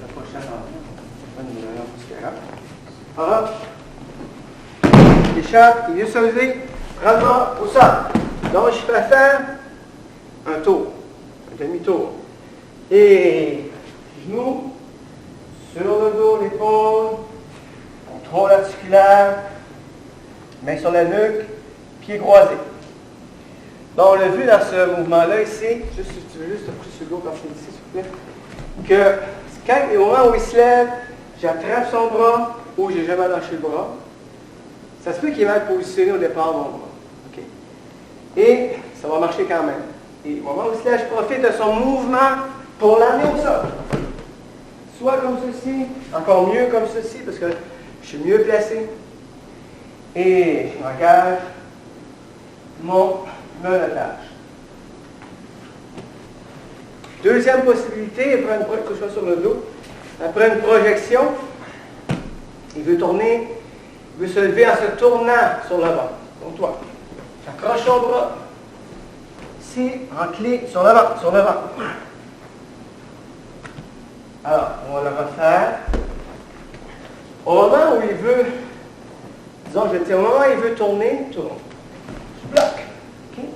Speaker 2: La prochaine Hop. Il échappe, il vient se lever, prends le bras au sol. Donc, je vais faire un tour, un demi-tour. Et genoux sur le dos, l'épaule, contrôle articulaire, main sur la nuque, pieds croisés. Donc, on l'a vu dans ce mouvement-là ici, juste si tu veux juste te pousser sur le dos quand c'est ici, s'il vous plaît, que au moment où il se lève, j'attrape son bras ou j'ai jamais lâché le bras. Ça se peut qu'il est mal positionné au départ, mon bras. Okay. Et ça va marcher quand même. Et au moment où il se lève, je profite de son mouvement pour l'amener au sol. Soit comme ceci, encore mieux comme ceci, parce que je suis mieux placé. Et je m'engage mon menottage. Deuxième possibilité, que je sois sur le dos, après une projection, il veut tourner, il veut se lever en se tournant sur le ventre, comme toi. J'accroche son bras, ici, en clé, sur le ventre, Alors, on va le refaire. Au moment où il veut, disons, je tiens, au moment où il veut tourner, tourne. Je bloque. Okay?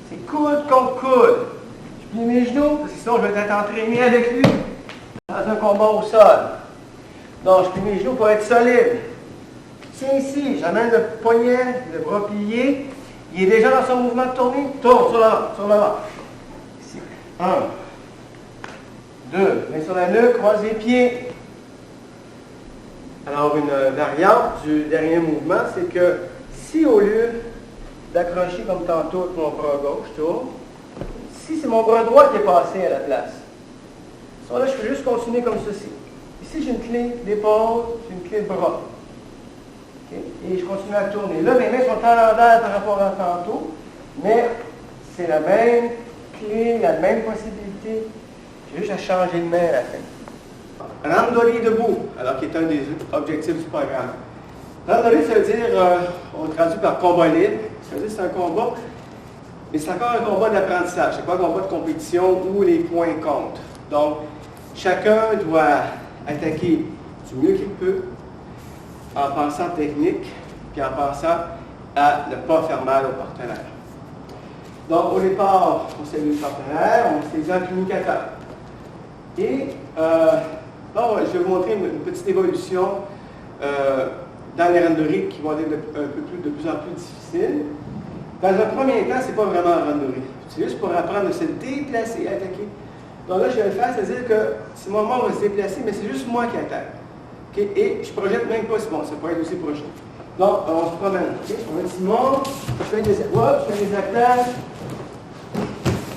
Speaker 2: C'est coude contre coude. Je plie mes genoux, parce que sinon je vais être entraîné avec lui dans un combat au sol. Donc, je plie mes genoux pour être solide. Tiens ici, j'amène le poignet, le bras plié. Il est déjà dans son mouvement de tournée. Tourne sur le ventre. Ici. 1, 2, main sur la nuque, croise les pieds. Alors, une variante du dernier mouvement, c'est que si au lieu d'accrocher comme tantôt avec mon bras gauche, je tourne, si c'est mon bras droit qui est passé à la place, là, je peux juste continuer comme ceci. Ici, j'ai une clé d'épaule, j'ai une clé de bras. Okay? Et je continue à tourner. Là, mes mains sont en l'envers par rapport à tantôt, mais c'est la même clé, la même possibilité. J'ai juste à changer de main à la fin. Randori debout, alors qui est un des objectifs du programme. Randori, ça veut dire, on traduit par combat libre, ça veut dire que c'est un combat, mais c'est encore un combat d'apprentissage, c'est pas un combat de compétition où les points comptent. Donc, chacun doit attaquer du mieux qu'il peut, en pensant technique, puis en pensant à ne pas faire mal au partenaire. Donc, au départ, on salue le partenaire, on saisit un communicateur. Et, je vais vous montrer une petite évolution dans les randonnées qui vont être de plus en plus difficiles. Dans un premier temps, ce n'est pas vraiment un randonnée. C'est juste pour apprendre à se déplacer, à attaquer. Donc là, je vais le faire, c'est-à-dire que c'est moi, on va se déplacer, mais c'est juste moi qui attaque. Okay? Et je projette même pas Simon, ça pourrait être aussi projeté. Donc, on se promène. Okay? Je promène Simon, je fais des attaques.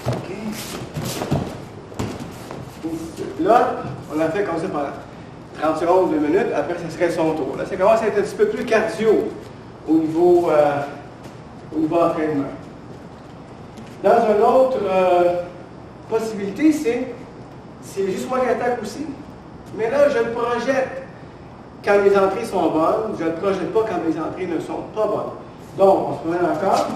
Speaker 2: Okay. Là, on a fait comme ça pendant 30 secondes, 2 minutes, après, ce serait son tour. Là, ça commence à être un petit peu plus cardio au niveau entraînement. Dans une autre possibilité, c'est juste moi qui attaque aussi. Mais là, je le projette quand les entrées sont bonnes. Je ne le projette pas quand les entrées ne sont pas bonnes. Donc, on se promène encore.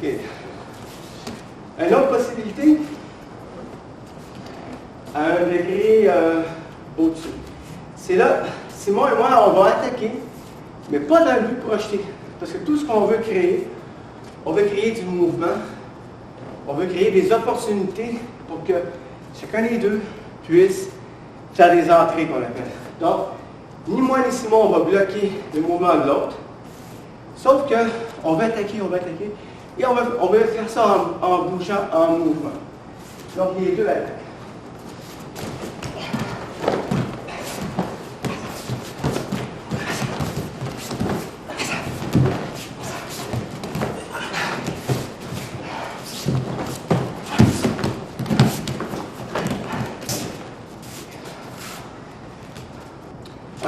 Speaker 2: OK. Une autre possibilité, à un degré au-dessus. C'est là, Simon et moi, on va attaquer, mais pas dans le but de projeter. Parce que tout ce qu'on veut créer, on veut créer du mouvement, on veut créer des opportunités pour que chacun des deux puisse faire des entrées qu'on appelle. Donc, ni moi ni Simon, on va bloquer le mouvement de l'autre, sauf qu'on va attaquer, et on va faire ça en bougeant en mouvement. Donc, les deux attaquent.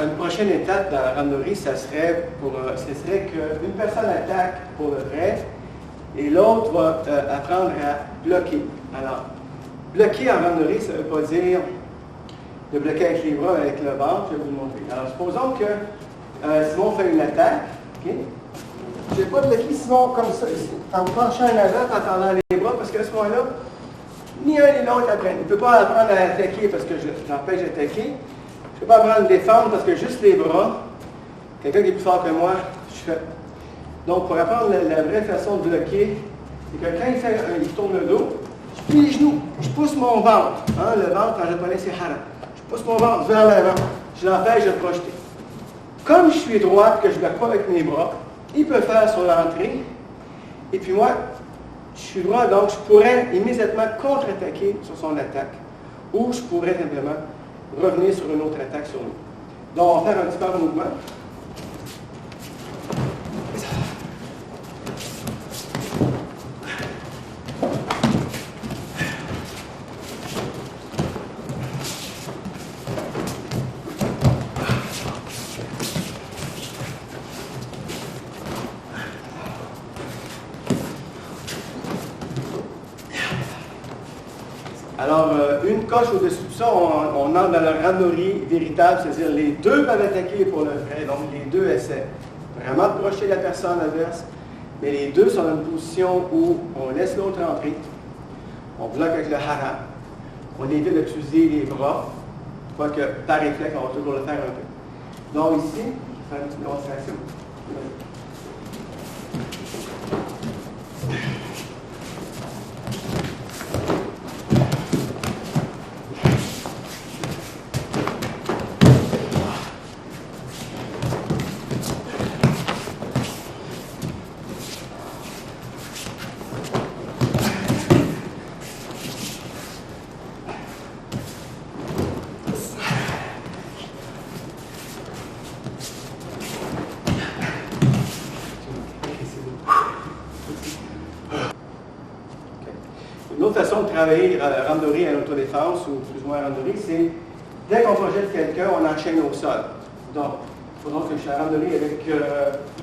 Speaker 2: une prochaine étape dans la randonnée, ce serait qu'une personne attaque pour le vrai et l'autre va apprendre à bloquer. Alors, bloquer en randonnée, ça ne veut pas dire de bloquer avec les bras, avec le ventre. Je vais vous le montrer. Alors, supposons que Simon fait une attaque. Okay? Je ne vais pas bloquer Simon comme ça, ici, en me penchant en avant, en tendant les bras, parce qu'à ce moment-là, ni un ni l'autre apprennent. Il ne peut pas apprendre à attaquer parce que j'empêche d'attaquer. Je ne peux pas apprendre à me défendre parce que juste les bras, quelqu'un qui est plus fort que moi, je fais. Donc, pour apprendre la vraie façon de bloquer, c'est que quand il tourne le dos, je plie les genoux, je pousse mon ventre. Hein, le ventre, en japonais, c'est hara. Je pousse mon ventre vers l'avant. Je l'empêche de projeter. Comme je suis droite, que je ne bloque pas avec mes bras, il peut faire son entrée. Et puis moi, je suis droit, donc je pourrais immédiatement contre-attaquer sur son attaque. Ou je pourrais simplement revenir sur une autre attaque sur lui. Donc, on va faire un petit peu de mouvement. Alors, une coche au-dessus de ça, on entre dans la randonnée véritable, c'est-à-dire les deux peuvent attaquer pour le vrai, donc les deux essaient vraiment de projeter la personne adverse, mais les deux sont dans une position où on laisse l'autre entrer, on bloque avec le hara, on évite d'utiliser les bras, quoique par réflexe, on va toujours le faire un peu. Donc ici, je vais faire une petite démonstration. Une autre façon de travailler randonnée à l'autodéfense, ou plus ou moins randonnée, c'est dès qu'on projette quelqu'un, on enchaîne au sol. Donc, il faudra que je sois randonnée avec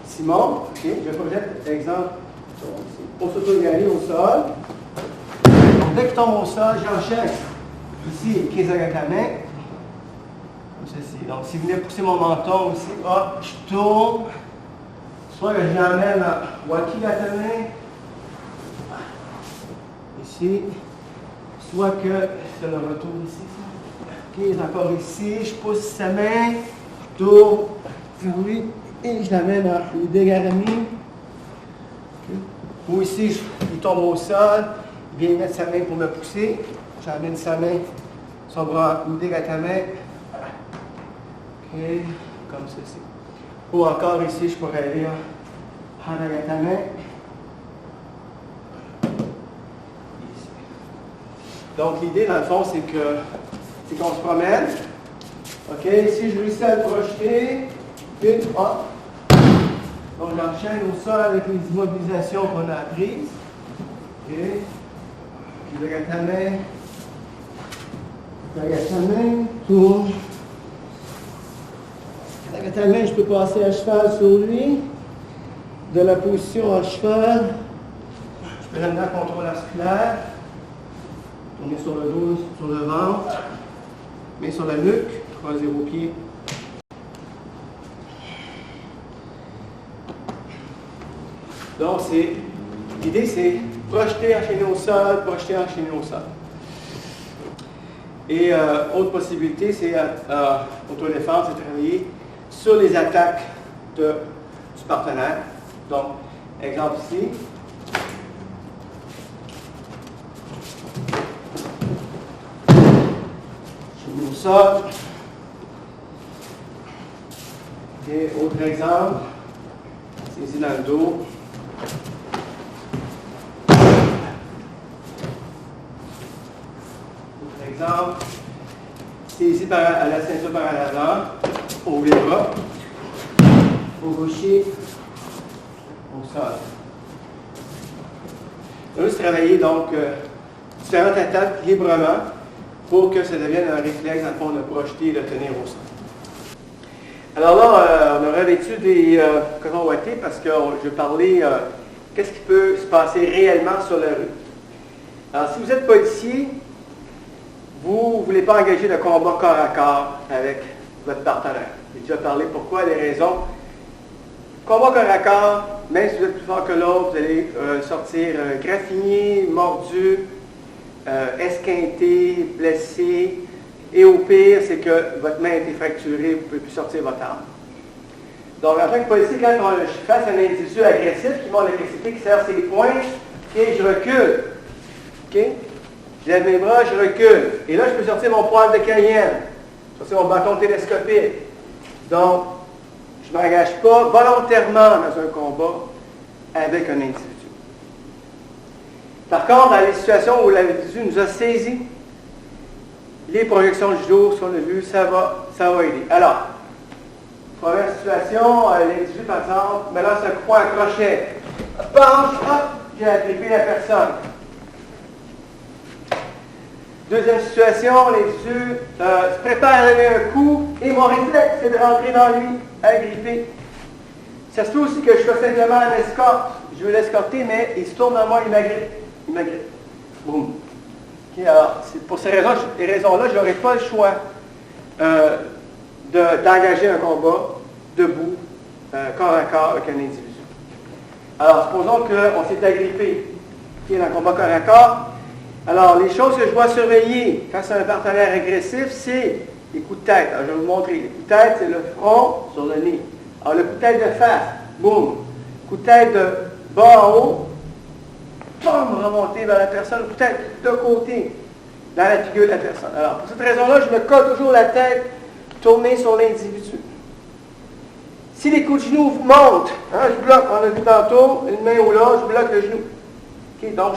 Speaker 2: Simon. Okay. Je projette, par exemple, pour s'auto-égaler au sol. Donc, dès que je tombe au sol, j'enchaîne. Ici, Kizagatame, comme ceci. Donc, si vous venez pousser mon menton aussi, hop, je tourne. Soit que j'emmène à Wakigatame. Ici, soit que c'est le retour ici. Ok, encore ici, je pousse sa main, je tourne vers lui et je l'amène à l'Udegarami. Okay. Ou ici, il tombe au sol, il vient mettre sa main pour me pousser, j'amène sa main, son bras à l'Udegatame. Ok, comme ceci. Ou encore ici, je pourrais aller à Hanagatame. Donc, l'idée, dans le fond, c'est qu'on se promène. OK, si je réussis à le projeter, puis, hop. Donc, j'enchaîne au sol avec les immobilisations qu'on a apprises. OK. Puis, regarde ta main. Regarde ta main. Tourne. Regarde ta main, je peux passer à cheval sur lui. De la position à cheval, je peux ramener un contrôle articulaire. On est sur le dos, sur le ventre, main sur la nuque, croiser vos pieds. Donc, l'idée, c'est projeter, enchaîner au sol, projeter, enchaîner au sol. Et autre possibilité, c'est autodéfense, c'est travailler sur les attaques du partenaire. Donc, exemple ici. Au sol. Et autre exemple, c'est ici dans le dos. Autre exemple, c'est ici à la ceinture par à l'avant, ouvre les bras, au gaucher, au sol. On va travailler donc différentes attaques librement, pour que ça devienne un réflexe, dans le fond, de projeter et de tenir au sol. Alors là, on aura l'étude des coton ouatés parce que je vais parler qu'est-ce qui peut se passer réellement sur la rue. Alors, si vous êtes policier, vous ne voulez pas engager de combat corps à corps avec votre partenaire. J'ai déjà parlé pourquoi, les raisons. Combat corps à corps, même si vous êtes plus fort que l'autre, vous allez sortir graffiné, mordu, esquinté, blessé. Et au pire, c'est que votre main a été fracturée, vous ne pouvez plus sortir votre arme. Donc, en tant que policier, quand je suis face à un individu agressif qui montre l'agressivité, qui serre ses poings, et je recule. OK? Je lève mes bras, je recule. Et là, je peux sortir mon poil de Cayenne. Sortir mon bâton télescopique. Donc, je ne m'engage pas volontairement dans un combat avec un individu. Par contre, dans les situations où l'individu nous a saisis, les projections du judo, si on a vu, ça va aider. Alors, première situation, l'individu, par exemple, me lance un coup à crochet. Penche, hop, j'ai agrippé la personne. Deuxième situation, l'individu se prépare à donner un coup et mon réflexe, c'est de rentrer dans lui, agripper. Ça se peut aussi que je fasse simplement un escorte. Je veux l'escorter, mais il se tourne dans moi, il m'agrippe. Il m'agrippe. Boum. Okay, alors, pour ces raisons-là, je n'aurai pas le choix d'engager un combat debout, corps à corps avec un individu. Alors, supposons qu'on s'est agrippé dans le combat corps à corps. Alors, les choses que je dois surveiller face à un partenaire agressif, c'est les coups de tête. Alors, je vais vous montrer. Les coups de tête, c'est le front sur le nez. Alors, le coup de tête de face, boum. Coup de tête de bas en haut, boum, remonter vers la personne. Coup de tête de côté, dans la figure de la personne. Alors, pour cette raison-là, je me colle toujours la tête tournée sur l'individu. Si les coups de genoux montent, je bloque, on a vu tantôt, une main ou l'autre, je bloque le genou. Okay, donc,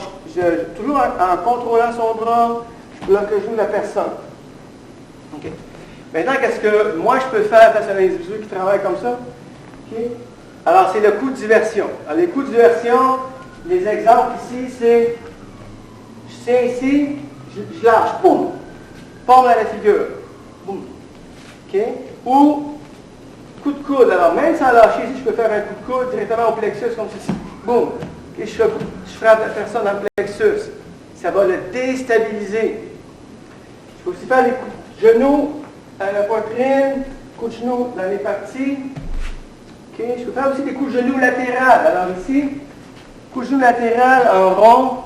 Speaker 2: toujours en contrôlant son bras, je bloque le genou de la personne. Okay. Maintenant, qu'est-ce que moi je peux faire face à un individu qui travaille comme ça? Okay. Alors, c'est le coup de diversion. Alors, les coups de diversion, les exemples ici, c'est je tiens ici, je lâche, boum, pompe dans la figure, boum. Okay. Ou coup de coude. Alors, même sans lâcher, ici, je peux faire un coup de coude directement au plexus, comme ceci, boum. Okay. Je frappe la personne dans le plexus. Ça va le déstabiliser. Je peux aussi faire des coups de genoux à la poitrine, coups de genoux dans les parties. Okay. Je peux faire aussi des coups de genoux latérales. Alors ici, coup de genou latéral en rond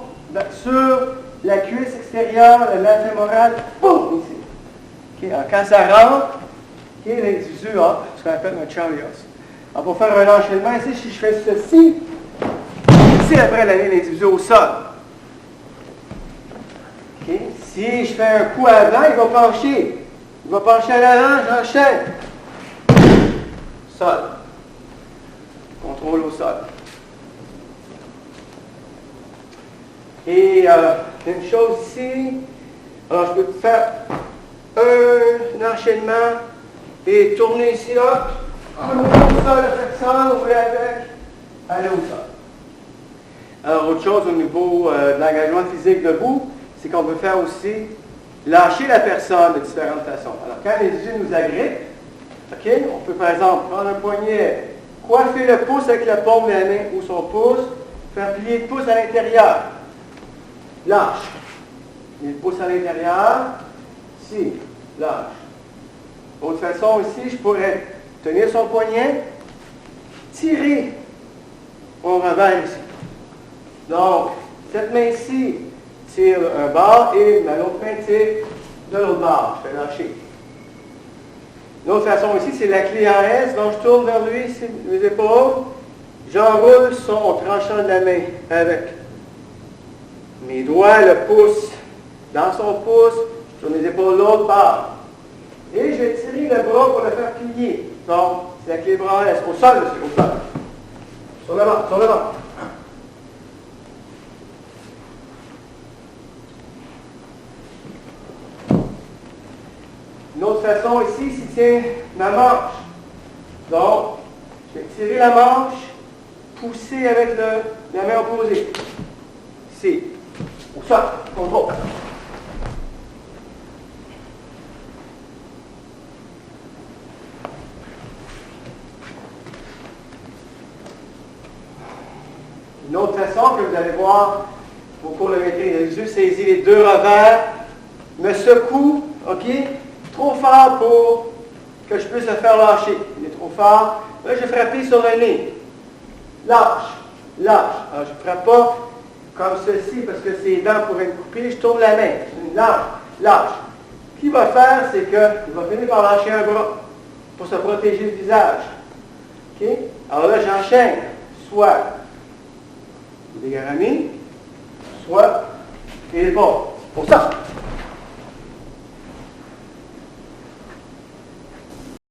Speaker 2: sur la cuisse extérieure, le nerf fémoral, boum, ici. Okay. Alors quand ça rentre, okay, l'individu a ce qu'on appelle un chariot. Alors pour faire un enchaînement ici, si je fais ceci, ici après l'amener l'individu au sol. Okay. Si je fais un coup avant, il va pencher. Il va pencher à l'avant, j'enchaîne. Sol. Contrôle au sol. Et une chose ici, alors je peux faire un enchaînement et tourner ici, hop, amener au sol la personne, ouvrir avec, aller au sol. Alors autre chose au niveau de l'engagement physique debout, c'est qu'on peut faire aussi lâcher la personne de différentes façons. Alors quand l'individu nous agrippe, okay, on peut par exemple prendre un poignet, coiffer le pouce avec la paume de la main ou son pouce, faire plier le pouce à l'intérieur. Lâche. Il pousse à l'intérieur. Ici, lâche. Autre façon ici, je pourrais tenir son poignet, tirer mon revers ici. Donc, cette main-ci tire un bord et l'autre main tire de l'autre bord. Je fais lâcher. Une autre façon ici, c'est la clé en S. Donc, je tourne vers lui, ici, mes épaules. J'enroule son tranchant de la main avec mes doigts, le pouce dans son pouce, sur mes épaules l'autre part. Et je vais tirer le bras pour le faire plier. Donc, c'est la clé bras S. Au sol, monsieur, au sol. Sur le ventre, sur le ventre. Une autre façon ici, c'est ma manche. Donc, je vais tirer la manche, pousser avec la main opposée. Ici. Au sol, contrôle. autre façon que vous allez voir au cours de maîtrise. Je saisis les deux revers, me secoue, OK? Trop fort pour que je puisse le faire lâcher. Il est trop fort. Là, je frappe sur le nez. Lâche, lâche. Alors, je ne frappe pas comme ceci parce que ses dents pourraient me couper. Je tourne la main. Lâche, lâche. Ce qu'il va faire, c'est qu'il va finir par lâcher un bras pour se protéger le visage. OK? Alors là, j'enchaîne. Soit des garamines, soit et bon. Pour ça.